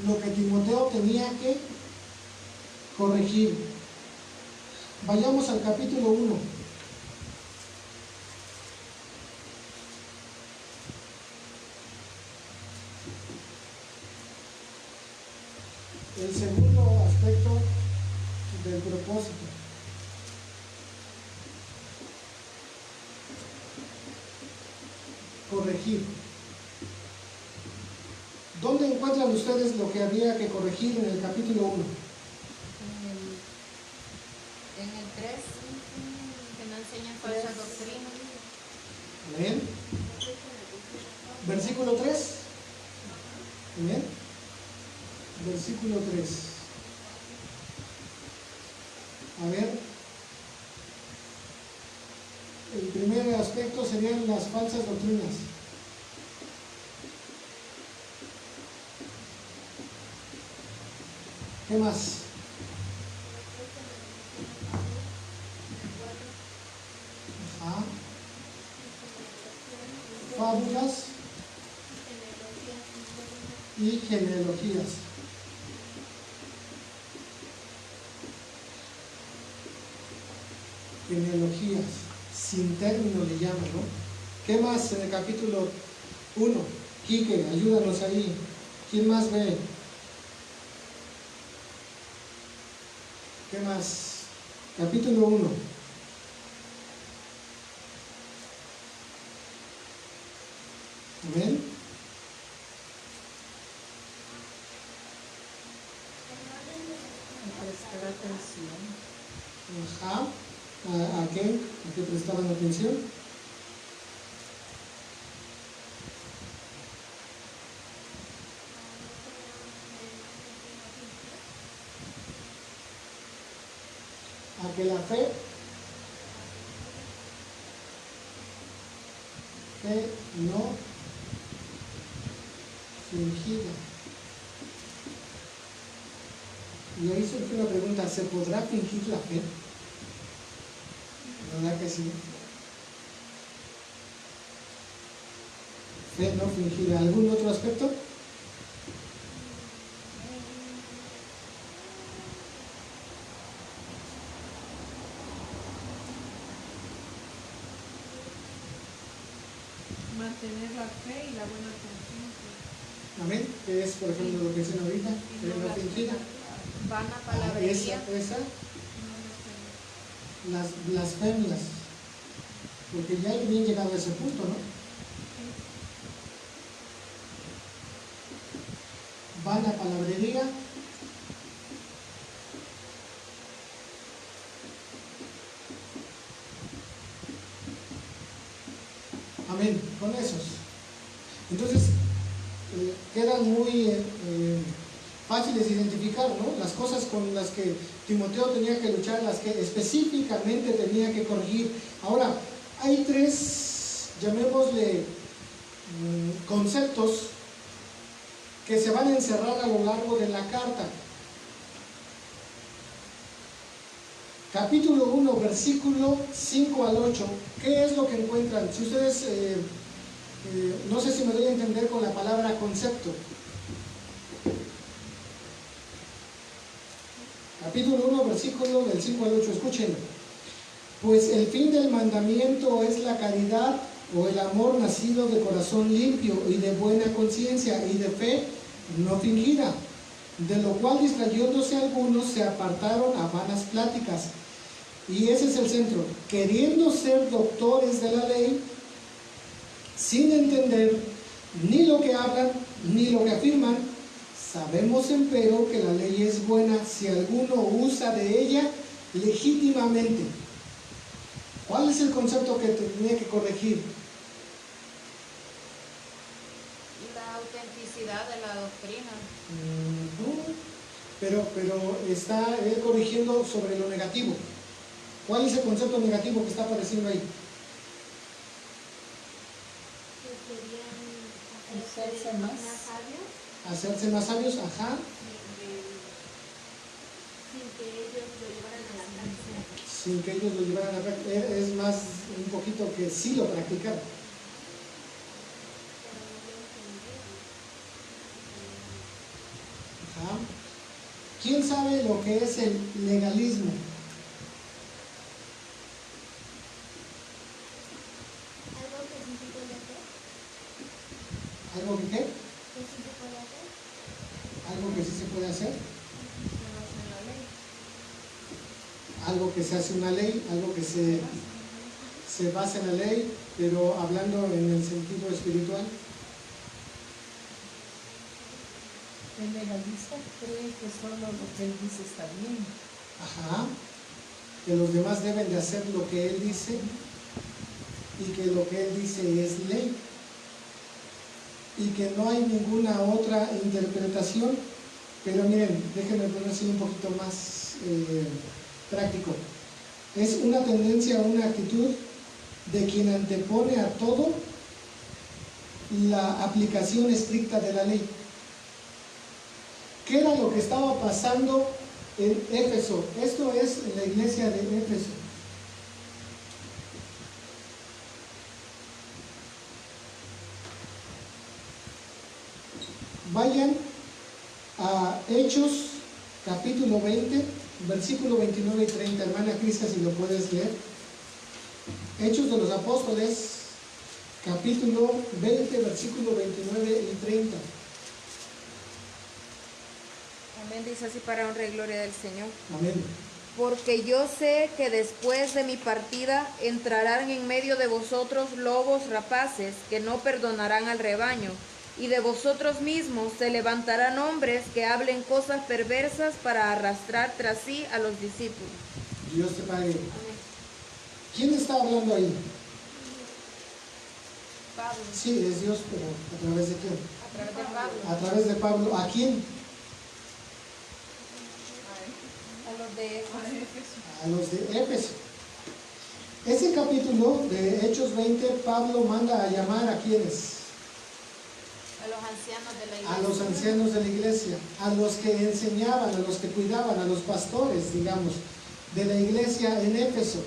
lo que Timoteo tenía que corregir. Vayamos al capítulo 1. El segundo aspecto del propósito. corregir. ¿Dónde encuentran ustedes lo que había que corregir en el capítulo 1? En el 3, que no enseñan falsa doctrina. Amén. Versículo 3. Amén. Versículo 3. A ver. El primer aspecto serían las falsas doctrinas. ¿Qué más? Ajá. Fábulas y genealogías. Genealogías, sin término le llaman, ¿no? ¿Qué más en el capítulo 1? Quique, ayúdanos ahí. ¿Quién más ve? ¿Qué más? Capítulo 1. Amén. Prestar atención. Ajá. ¿A qué? ¿A qué prestaban atención? A que la fe no fingida. Y ahí surge una pregunta, ¿se podrá fingir la fe? ¿Verdad que sí? Fe no fingida. ¿Algún otro aspecto? Mantener la fe y la buena conciencia. Amén. Que es, por ejemplo, lo que dicen ahorita, fe no fingida. Vana Esa, palabrería. las blasfemias, porque ya habían llegado a ese punto, ¿no? Vana palabrería. Amén, con esos. Entonces, quedan muy fáciles de identificar, ¿no? Las cosas con las que Timoteo tenía que luchar, las que específicamente tenía que corregir. Ahora, hay tres, llamémosle, conceptos que se van a encerrar a lo largo de la carta. Capítulo 1, versículo 5 al 8. ¿Qué es lo que encuentran? Si ustedes, no sé si me doy a entender con la palabra concepto. Capítulo 1, versículo del 5 al 8. Escuchen. Pues el fin del mandamiento es la caridad o el amor nacido de corazón limpio y de buena conciencia y de fe no fingida, de lo cual distrayéndose algunos se apartaron a vanas pláticas. Y ese es el centro, queriendo ser doctores de la ley, sin entender ni lo que hablan ni lo que afirman. Sabemos empero que la ley es buena si alguno usa de ella legítimamente. ¿Cuál es el concepto que tenía que corregir? La autenticidad de la doctrina. Pero está él corrigiendo sobre lo negativo. ¿Cuál es el concepto negativo que está apareciendo ahí? Hacerse más. Hacerse más sabios, ajá. Sin que ellos lo llevaran a la práctica. Es más un poquito que sí lo practicaron. Ajá. ¿Quién sabe lo que es el legalismo? ¿Algo que qué? Algo que sí se puede hacer. Algo que se hace una ley, algo que se se basa en la ley, pero hablando en el sentido espiritual. El legalista cree que solo lo que él dice está bien. Ajá. Que los demás deben de hacer lo que él dice y que lo que él dice es ley. Y que no hay ninguna otra interpretación. Pero miren, déjenme ponerse un poquito más práctico. Es una tendencia, una actitud de quien antepone a todo la aplicación estricta de la ley. ¿Qué era lo que estaba pasando en Éfeso? Esto es la iglesia de Éfeso. Vayan a Hechos capítulo 20, versículo 29 y 30. Hermana Crista, si lo puedes leer. Hechos de los Apóstoles, capítulo 20, versículo 29 y 30. Amén, dice así para honra y gloria del Señor. Amén. Porque yo sé que después de mi partida entrarán en medio de vosotros lobos rapaces que no perdonarán al rebaño, y de vosotros mismos se levantarán hombres que hablen cosas perversas para arrastrar tras sí a los discípulos. Dios te pague. ¿Quién está hablando ahí? Pablo, Sí, es Dios, pero ¿a través de quién? a través de Pablo, A través de Pablo. ¿A quién? a los de A los de Éfeso. Ese capítulo de Hechos 20, Pablo manda a llamar a quienes, a los ancianos de la a iglesia. los ancianos de la iglesia, a los que enseñaban, a los que cuidaban, a los pastores, digamos, de la iglesia en Éfeso.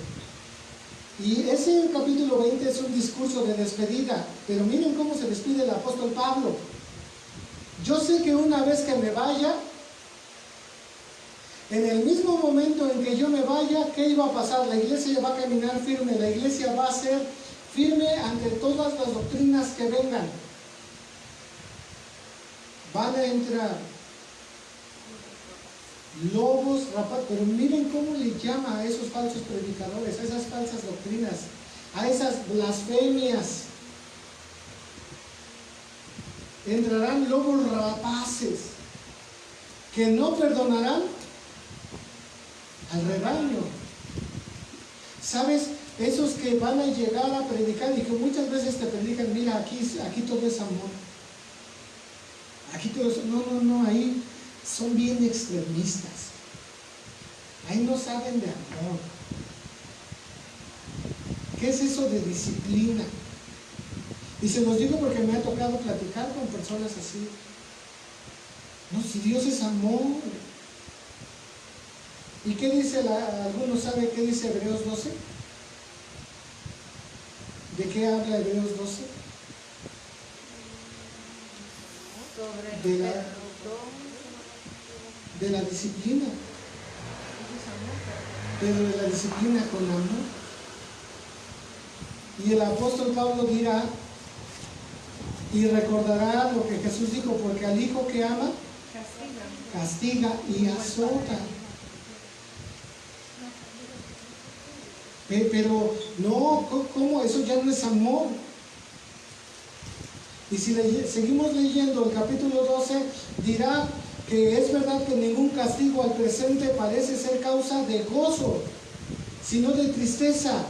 Y ese capítulo 20 es un discurso de despedida, pero miren cómo se despide el apóstol Pablo. Yo sé que una vez que me vaya, en el mismo momento en que yo me vaya, ¿qué iba a pasar? La iglesia va a caminar firme, la iglesia va a ser firme ante todas las doctrinas que vengan. Van a entrar lobos, rapaces, pero miren cómo le llama a esos falsos predicadores, a esas falsas doctrinas, a esas blasfemias. Entrarán lobos rapaces que no perdonarán al rebaño. ¿Sabes? Esos que van a llegar a predicar y que muchas veces te predican, mira, aquí todo es amor. Aquí todo es, no, ahí son bien extremistas. Ahí no saben de amor. ¿Qué es eso de disciplina? Y se los digo porque me ha tocado platicar con personas así. No, si Dios es amor. ¿Y qué dice algunos saben qué dice Hebreos 12? ¿De qué habla Hebreos 12? Sobre el De la disciplina. Pero de la disciplina con amor. Y el apóstol Pablo dirá y recordará lo que Jesús dijo, porque al hijo que ama, castiga y azota. Pero no, ¿cómo? Eso ya no es amor. Y si seguimos leyendo el capítulo 12, dirá que es verdad que ningún castigo al presente parece ser causa de gozo, sino de tristeza.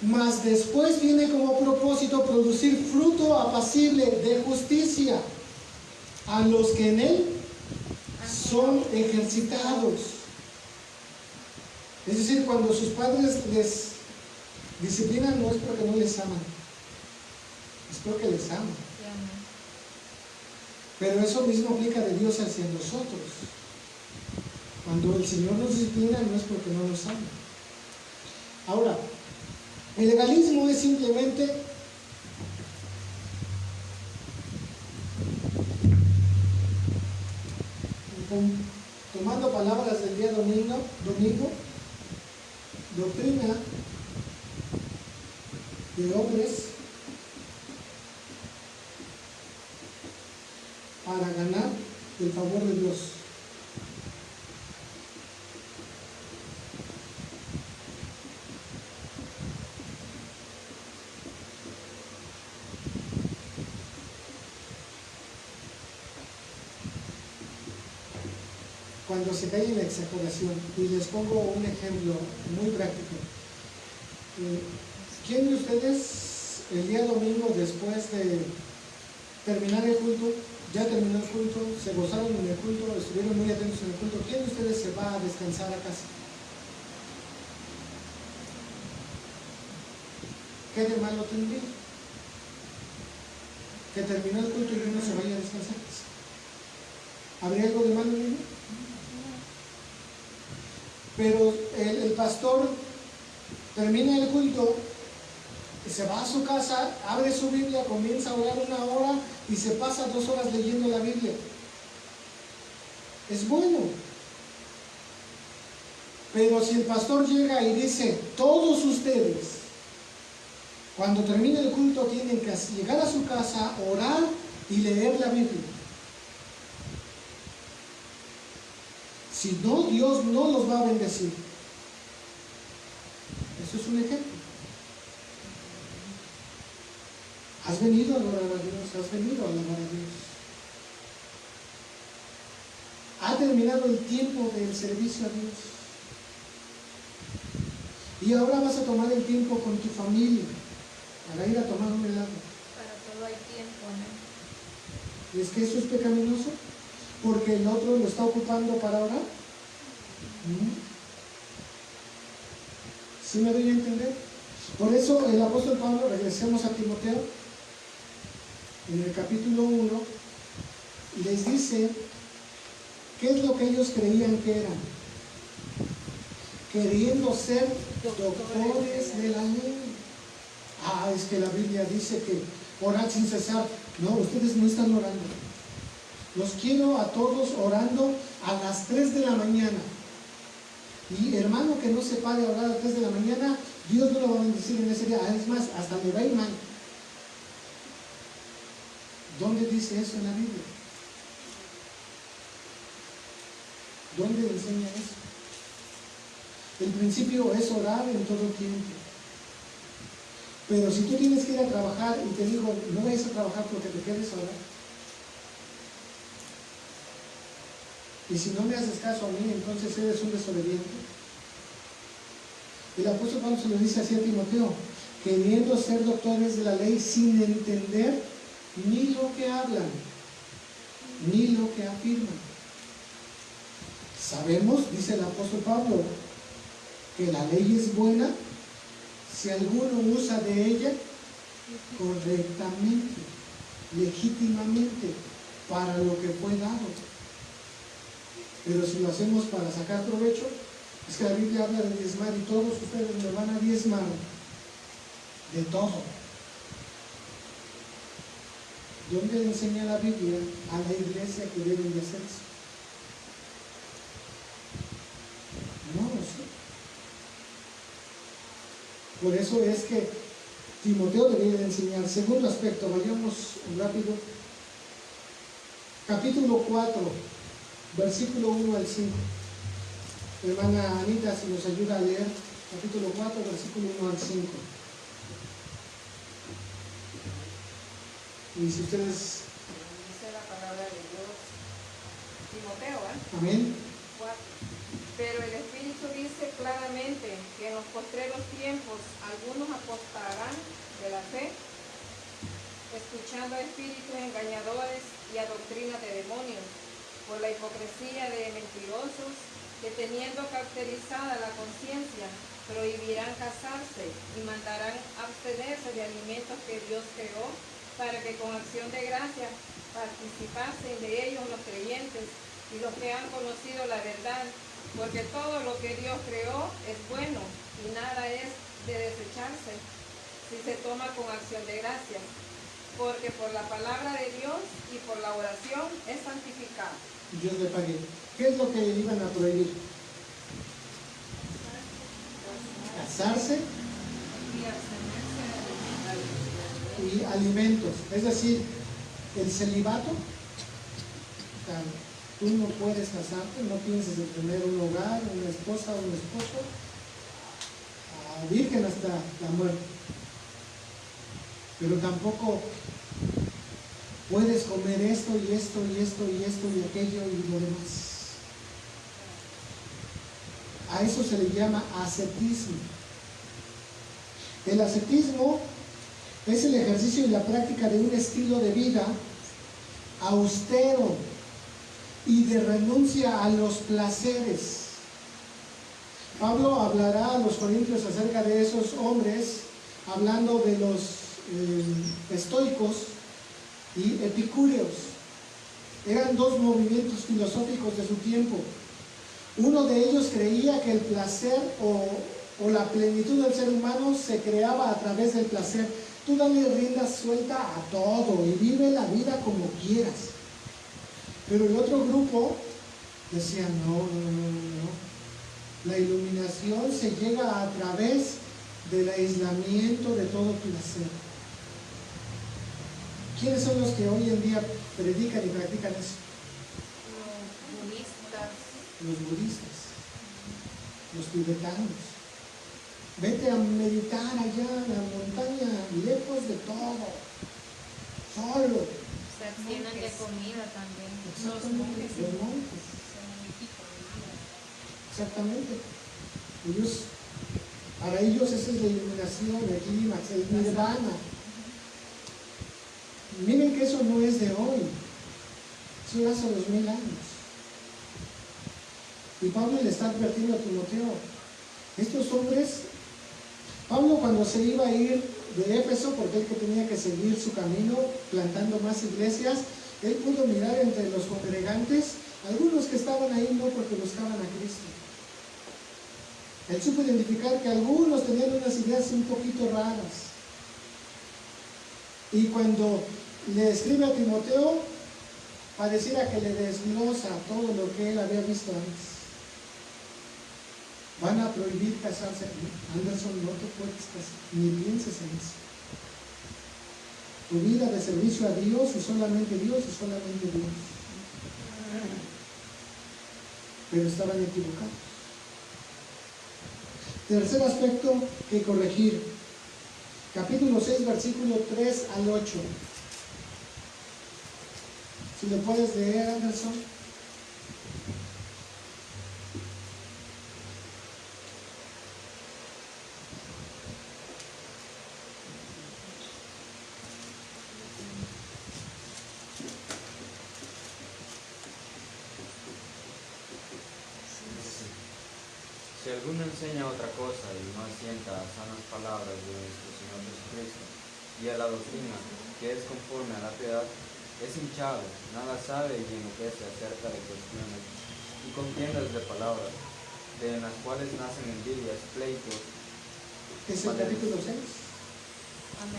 Mas después viene como propósito producir fruto apacible de justicia a los que en él son ejercitados. Es decir, cuando sus padres les disciplinan, no es porque no les aman, es porque les aman. Pero eso mismo aplica de Dios hacia nosotros. Cuando el Señor nos disciplina, no es porque no nos ama. Ahora, el legalismo es simplemente tomando palabras del día domingo, doctrina de hombres para ganar el favor de Dios. cuando se cae en la exageración. Y les pongo un ejemplo muy práctico. ¿Quién de ustedes el día domingo, después de terminar el culto, ya terminó el culto, se gozaron en el culto, estuvieron muy atentos en el culto, quién de ustedes se va a descansar a casa? ¿Qué de malo tendría? Que terminó el culto y uno se vaya a descansar. ¿Habría algo de malo en ello? Pero el pastor termina el culto, se va a su casa, abre su Biblia, comienza a orar 1 hora y se pasa 2 horas leyendo la Biblia. Es bueno. Pero si el pastor llega y dice, todos ustedes, cuando termine el culto tienen que llegar a su casa, orar y leer la Biblia. Si no, Dios no los va a bendecir. Eso es un ejemplo. Has venido a adorar a Dios, has venido a alabar a Dios. Ha terminado el tiempo del servicio a Dios. Y ahora vas a tomar el tiempo con tu familia para ir a tomar un helado. Para todo hay tiempo, ¿no? ¿Y es que eso es pecaminoso? ¿Porque el otro lo está ocupando para orar? ¿Sí me doy a entender? Por eso el apóstol Pablo, regresemos a Timoteo, en el capítulo 1, les dice qué es lo que ellos creían que eran. Queriendo ser doctores de la ley. Es que la Biblia dice que orar sin cesar. No, ustedes no están orando. Los quiero a todos orando a las 3 de la mañana. Y hermano que no se pare a orar a las 3 de la mañana, Dios no lo va a bendecir en ese día. Es más, hasta le va a ir mal. ¿Dónde dice eso en la Biblia? ¿Dónde enseña eso? El principio es orar en todo tiempo. Pero si tú tienes que ir a trabajar y te digo, no vayas a trabajar porque te quedes a orar. Y si no me haces caso a mí, entonces eres un desobediente. El apóstol Pablo se lo dice así a Timoteo, queriendo ser doctores de la ley sin entender ni lo que hablan, ni lo que afirman. Sabemos, dice el apóstol Pablo, que la ley es buena si alguno usa de ella correctamente, legítimamente, para lo que fue dado. Pero si lo hacemos para sacar provecho, es que la Biblia habla de diezmar y todos ustedes me van a diezmar de todo. ¿Dónde le enseña la Biblia a la iglesia que deben de hacer eso? No lo sé. Por eso es que Timoteo debería de enseñar. Segundo aspecto, vayamos rápido. Capítulo 4, versículo 1 al 5. Hermana Anita, si nos ayuda a leer, capítulo 4, versículo 1 al 5. Y si ustedes... Dice la palabra de Dios. Timoteo, ¿eh? Amén. 4. Pero el Espíritu dice claramente que en los postreros tiempos algunos apostarán de la fe, escuchando a espíritus engañadores y a doctrinas de demonios, por la hipocresía de mentirosos, que teniendo caracterizada la conciencia, prohibirán casarse y mandarán abstenerse de alimentos que Dios creó, para que con acción de gracia participasen de ellos los creyentes y los que han conocido la verdad, porque todo lo que Dios creó es bueno y nada es de desecharse si se toma con acción de gracia, porque por la palabra de Dios y por la oración es santificado. Dios le pague. ¿Qué es lo que iban a prohibir? Casarse y alimentos, es decir, el celibato. O sea, tú no puedes casarte, no pienses en tener un hogar, una esposa o un esposo, virgen hasta la muerte. Pero tampoco puedes comer esto y esto y esto y esto y aquello y lo demás. A eso se le llama ascetismo. El ascetismo es el ejercicio y la práctica de un estilo de vida austero y de renuncia a los placeres. Pablo hablará a los corintios acerca de esos hombres, hablando de los estoicos y epicúreos. Eran dos movimientos filosóficos de su tiempo. Uno de ellos creía que el placer o la plenitud del ser humano se creaba a través del placer. Tú dale rienda suelta a todo y vive la vida como quieras. Pero el otro grupo decía, no. La iluminación se llega a través del aislamiento de todo placer. ¿Quiénes son los que hoy en día predican y practican eso? Los budistas, los tibetanos. Vete a meditar allá en la montaña, lejos de todo, solo. Se abstienen de comida también. Exactamente, los monjes. Exactamente. Para ellos esa es la iluminación, el clímax, el nirvana. Miren que eso no es de hoy, eso es hace 2000 años. Y Pablo le está advirtiendo a Timoteo, estos hombres, Pablo cuando se iba a ir de Éfeso, porque él que tenía que seguir su camino, plantando más iglesias, él pudo mirar entre los congregantes, algunos que estaban ahí no porque buscaban a Cristo. Él supo identificar que algunos tenían unas ideas un poquito raras. Y cuando le escribe a Timoteo, pareciera que le desglosa todo lo que él había visto antes. Van a prohibir casarse. Anderson, no te puedes casar, ni pienses en eso. Tu vida de servicio a Dios y solamente Dios y solamente Dios. Pero estaban equivocados. Tercer aspecto que corregir. Capítulo 6, versículo 3 al 8. Si lo puedes leer, Anderson. Si alguno enseña otra cosa y no asienta a sanas palabras de nuestro Señor Jesucristo y a la doctrina que es conforme a la piedad, es hinchado, nada sabe y enloquece acerca de cuestiones y contiendas de palabras, de las cuales nacen envidias, pleitos. Es el capítulo 6.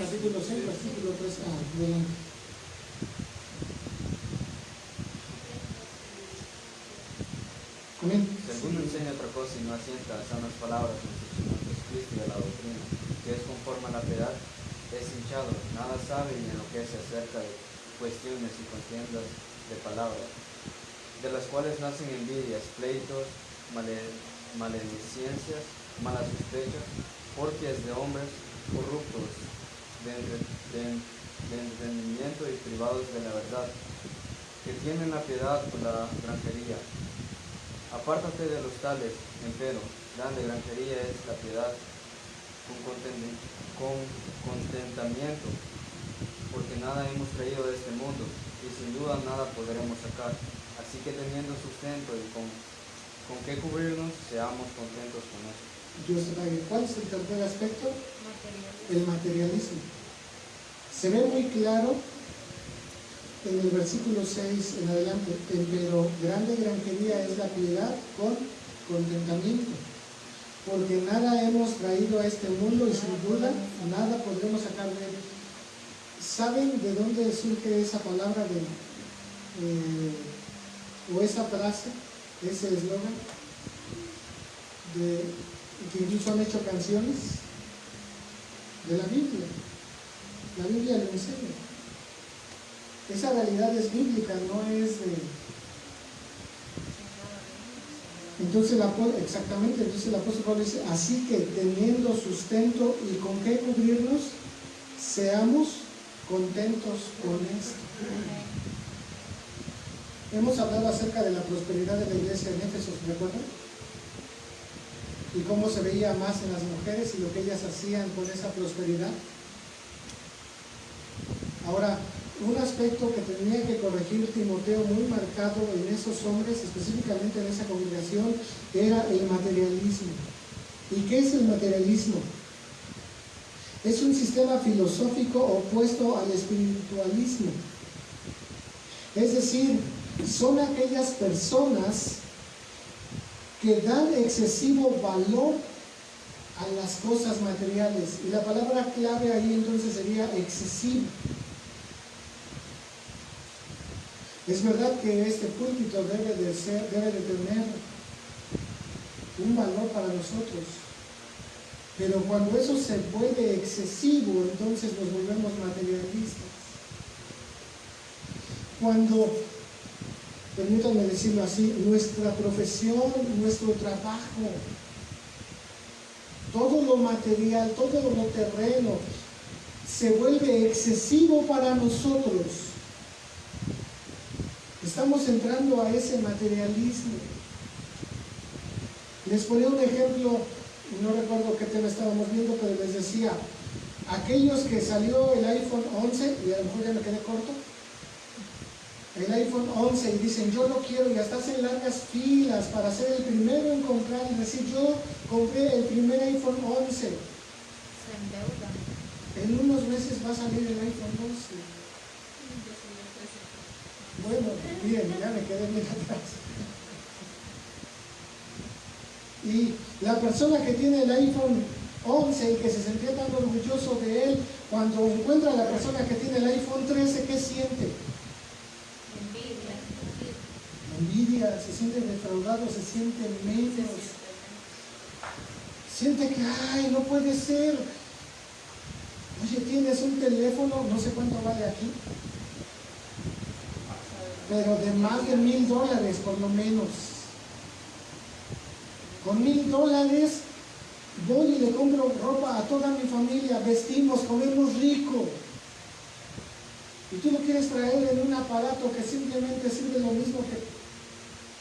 Capítulo 6, versículo 3. Adelante. Amén. Si alguno enseña otra cosa y no asienta a sanas palabras de nuestro Señor Jesucristo y a la doctrina que es conforme a la piedad, es hinchado, nada sabe y enloquece acerca de cuestiones y contiendas de palabras, de las cuales nacen envidias, pleitos, maledicencias, malas sospechas, porque es de hombres corruptos, de entendimiento y privados de la verdad, que tienen la piedad por la granjería. Apártate de los tales, empero, grande granjería es la piedad con contentamiento, porque nada hemos traído de este mundo, y sin duda nada podremos sacar. Así que teniendo sustento y con qué cubrirnos, seamos contentos con eso. Dios te pague. ¿Cuál es el tercer aspecto? El materialismo. Se ve muy claro en el versículo 6 en adelante, pero grande granjería es la piedad con contentamiento, porque nada hemos traído a este mundo y sin duda nada podremos sacar de él. ¿Saben de dónde surge esa palabra o esa frase, ese eslogan? Que incluso han hecho canciones de la Biblia. La Biblia lo enseña. Esa realidad es bíblica, no es de... Entonces el apóstol Pablo dice, así que teniendo sustento y con qué cubrirnos, seamos contentos con esto. Hemos hablado acerca de la prosperidad de la iglesia en Éfeso, ¿recuerdan? y cómo se veía más en las mujeres y lo que ellas hacían con esa prosperidad. Ahora, un aspecto que tenía que corregir Timoteo muy marcado en esos hombres, específicamente en esa congregación, era el materialismo. ¿Y qué es el materialismo? Es un sistema filosófico opuesto al espiritualismo. Es decir, son aquellas personas que dan excesivo valor a las cosas materiales. Y la palabra clave ahí entonces sería excesivo. Es verdad que este púlpito debe de tener un valor para nosotros, pero cuando eso se vuelve excesivo, entonces nos volvemos materialistas. Cuando, permítanme decirlo así, nuestra profesión, nuestro trabajo, todo lo material, todo lo terreno, se vuelve excesivo para nosotros, estamos entrando a ese materialismo. Les ponía un ejemplo, no recuerdo qué tema estábamos viendo, pero les decía, aquellos que salió el iPhone 11, y a lo mejor ya me quedé corto, el iPhone 11 y dicen yo lo quiero y hasta hacen largas filas para ser el primero en comprar y decir yo compré el primer iPhone 11. Se endeudan. En unos meses va a salir el iPhone 12. Bueno, bien, ya me quedé bien atrás. Y la persona que tiene el iPhone 11 y que se sentía tan orgulloso de él, cuando encuentra a la persona que tiene el iPhone 13, ¿qué siente? Envidia, se siente defraudado, se siente menos. Siente que, ay, no puede ser. Oye, tienes un teléfono, no sé cuánto vale aquí, pero de más de $1,000 por lo menos. Con $1,000 voy y le compro ropa a toda mi familia, vestimos, comemos rico. Y tú lo quieres traer en un aparato que simplemente sirve lo mismo que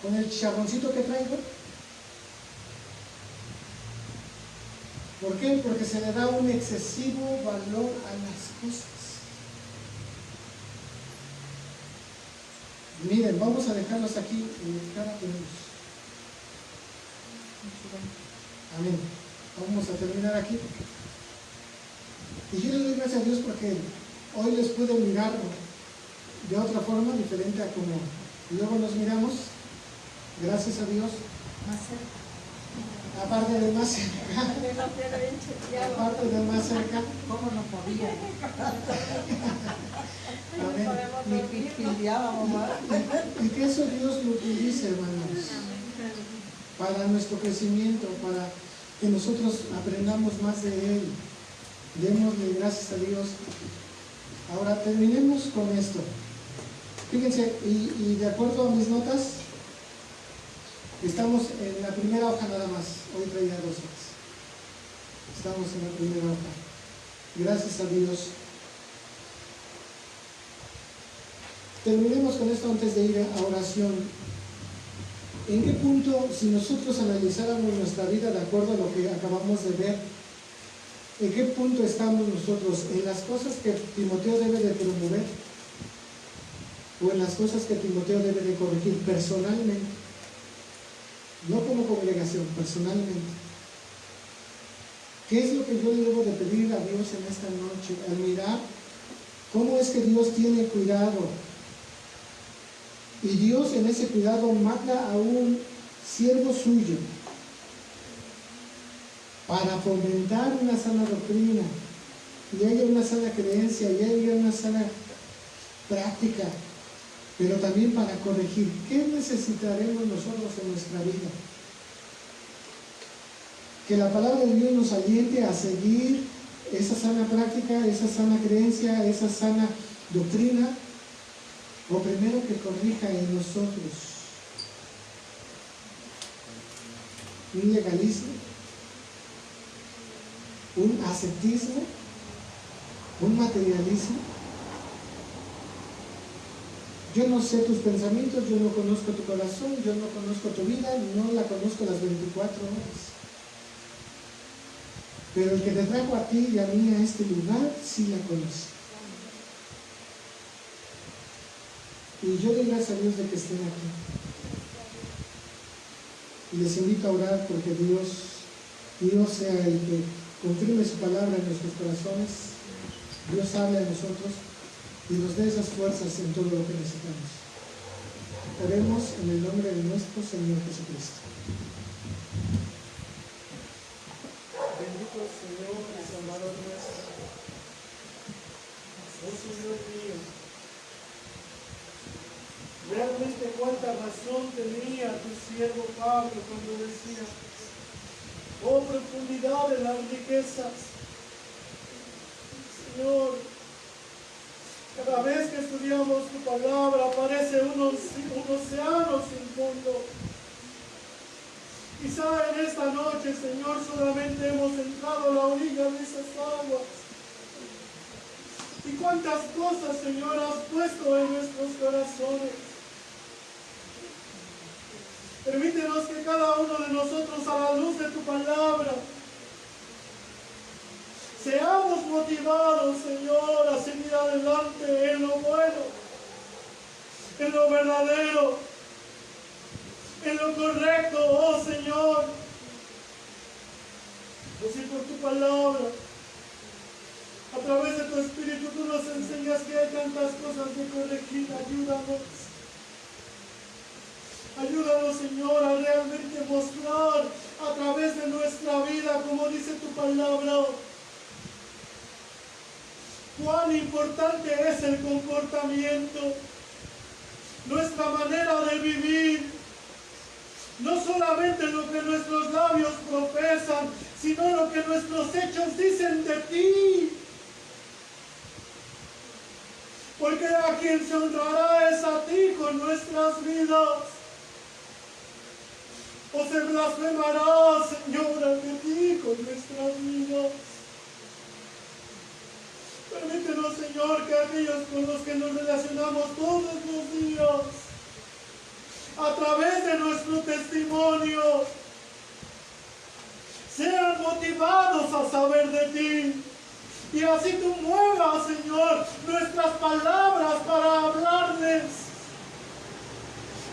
con el chicharroncito que traigo. ¿Por qué? Porque se le da un excesivo valor a las cosas. Miren, vamos a dejarlos aquí en cada tenemos. Amén. Vamos a terminar aquí. Y yo le doy gracias a Dios porque hoy les pude mirar de otra forma, diferente a como luego nos miramos. Gracias a Dios. Aparte de más cerca. Aparte de más cerca. ¿Cómo no podía? Amén. Ni pispileábamos más. Y que eso Dios lo utilice, hermanos, para nuestro crecimiento, para que nosotros aprendamos más de Él. Démosle gracias a Dios. Ahora terminemos con esto. Fíjense, y de acuerdo a mis notas, estamos en la primera hoja nada más. Hoy traía 2 hojas. Estamos en la primera hoja. Gracias a Dios. Terminemos con esto antes de ir a oración. ¿En qué punto, si nosotros analizáramos nuestra vida de acuerdo a lo que acabamos de ver, en qué punto estamos nosotros? ¿En las cosas que Timoteo debe de promover? ¿O en las cosas que Timoteo debe de corregir personalmente? No como congregación, personalmente. ¿Qué es lo que yo le debo de pedir a Dios en esta noche? Al mirar cómo es que Dios tiene cuidado. Y Dios en ese cuidado manda a un siervo suyo para fomentar una sana doctrina y haya una sana creencia y haya una sana práctica, pero también para corregir. ¿Qué necesitaremos nosotros en nuestra vida? Que la palabra de Dios nos aliente a seguir esa sana práctica, esa sana creencia, esa sana doctrina, o primero que corrija en nosotros un legalismo, un ascetismo, un materialismo. Yo no sé tus pensamientos, yo no conozco tu corazón, yo no conozco tu vida, no la conozco las 24 horas. pero el que te trajo a ti y a mí a este lugar, sí la conoce. Y yo doy gracias a Dios de que estén aquí. Y les invito a orar porque Dios sea el que confirme su palabra en nuestros corazones. Dios habla a nosotros y nos dé esas fuerzas en todo lo que necesitamos. Oremos en el nombre de nuestro Señor Jesucristo. Bendito Señor y Salvador nuestro. Oh Señor mío, realmente cuánta razón tenía tu siervo Pablo cuando decía: oh profundidad de las riquezas. Señor, cada vez que estudiamos tu palabra parece un océano sin fondo. Quizá en esta noche, Señor, solamente hemos entrado a la orilla de esas aguas. Y cuántas cosas, Señor, has puesto en nuestros corazones. Permítenos que cada uno de nosotros, a la luz de tu palabra, seamos motivados, Señor, a seguir adelante en lo bueno, en lo verdadero, en lo correcto, oh Señor. Pues si por tu palabra, a través de tu Espíritu, tú nos enseñas que hay tantas cosas que corregir, ayúdanos. Ayúdanos, Señor, a realmente mostrar a través de nuestra vida, como dice tu palabra, cuán importante es el comportamiento, nuestra manera de vivir, no solamente lo que nuestros labios profesan, sino lo que nuestros hechos dicen de ti. Porque a quien se honrará es a ti con nuestras vidas. O se blasfemará, Señor, ante ti con nuestras vidas. Permítenos, Señor, que aquellos con los que nos relacionamos todos los días, a través de nuestro testimonio, sean motivados a saber de ti. Y así tú muevas, Señor, nuestras palabras para hablarles,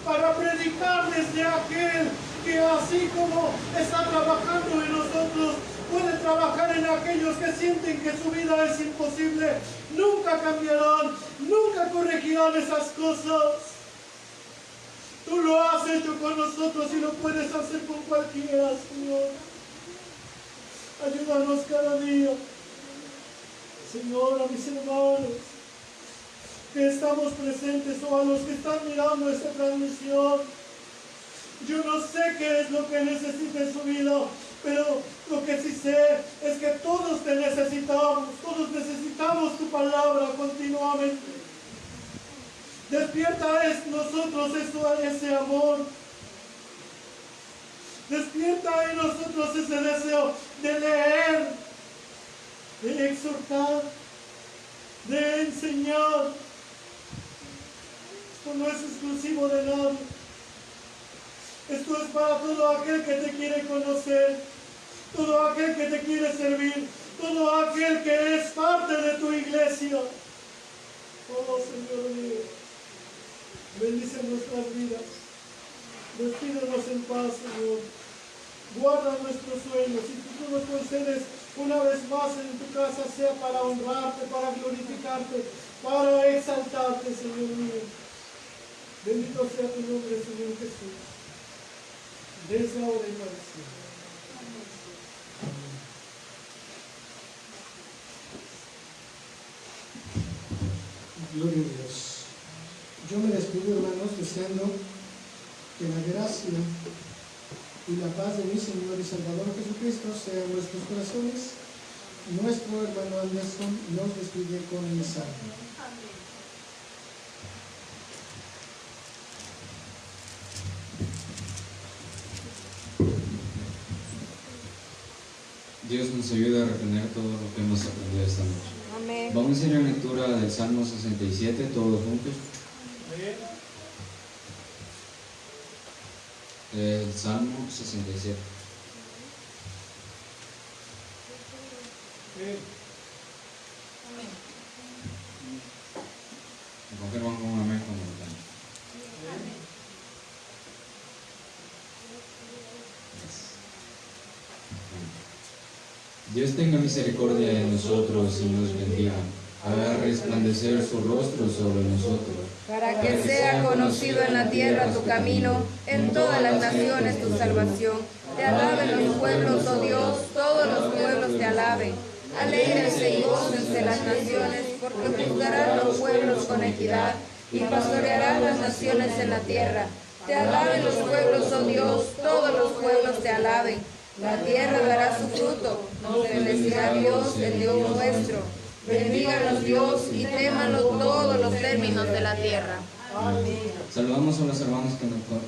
para predicarles de aquel que así como está trabajando en nosotros, puede trabajar en aquellos que sienten que su vida es imposible. Nunca cambiarán, nunca corregirán esas cosas. Tú lo has hecho con nosotros y lo puedes hacer con cualquiera, Señor. Ayúdanos cada día, Señor, a mis hermanos que estamos presentes o a los que están mirando esta transmisión. Yo no sé qué es lo que necesita en su vida, pero lo que sí sé es que todos te necesitamos, todos necesitamos tu palabra continuamente. Despierta en nosotros ese amor. Despierta en nosotros ese deseo de leer, de exhortar, de enseñar. Esto no es exclusivo de nadie. Esto es para todo aquel que te quiere conocer, todo aquel que te quiere servir, todo aquel que es parte de tu iglesia. Oh, Señor mío, bendice nuestras vidas. Despídenos en paz, Señor. Guarda nuestros sueños y tú nos concedes una vez más en tu casa, sea para honrarte, para glorificarte, para exaltarte, Señor mío. Bendito sea tu nombre, Señor Jesús, desde ahora y para siempre. Gloria a Dios. Yo me despido, hermanos, deseando que la gracia y la paz de mi Señor y Salvador Jesucristo sea en nuestros corazones. Nuestro hermano Anderson nos despide con el salmo. Dios nos ayuda a retener todo lo que hemos aprendido esta noche. Amén. Vamos a ir a la lectura del Salmo 67, todos juntos. El Salmo 67. Me confirman con un amén cuando lo tengan. Dios tenga misericordia de nosotros y nos bendiga. Haga resplandecer su rostro sobre nosotros. Para que sea conocido en la tierra tu camino, en todas las naciones tu salvación. Te alaben los pueblos, oh Dios, todos los pueblos te alaben. Alégrense y gócense las naciones, porque juzgarán los pueblos con equidad y pastorearán las naciones en la tierra. Te alaben los pueblos, oh Dios, todos los pueblos te alaben. La tierra dará su fruto, nos bendecirá Dios, el Dios nuestro. Bendíganos Dios y témanlo todos los términos de la tierra. Saludamos a los hermanos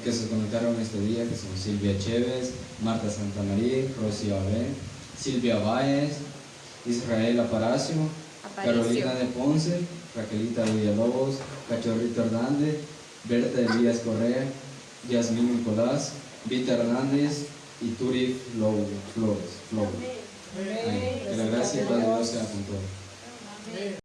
que se conectaron este día, que son Silvia Chévez, Marta Santamaría, Rocío Abel, Silvia Báez, Israel Aparicio, Carolina de Ponce, Raquelita Villalobos, Cachorrito Hernández, Berta Elías Correa, Yasmín Nicolás, Vita Hernández y Turi Flores. Amén. Que la gracia y la paz de Dios sea con todos.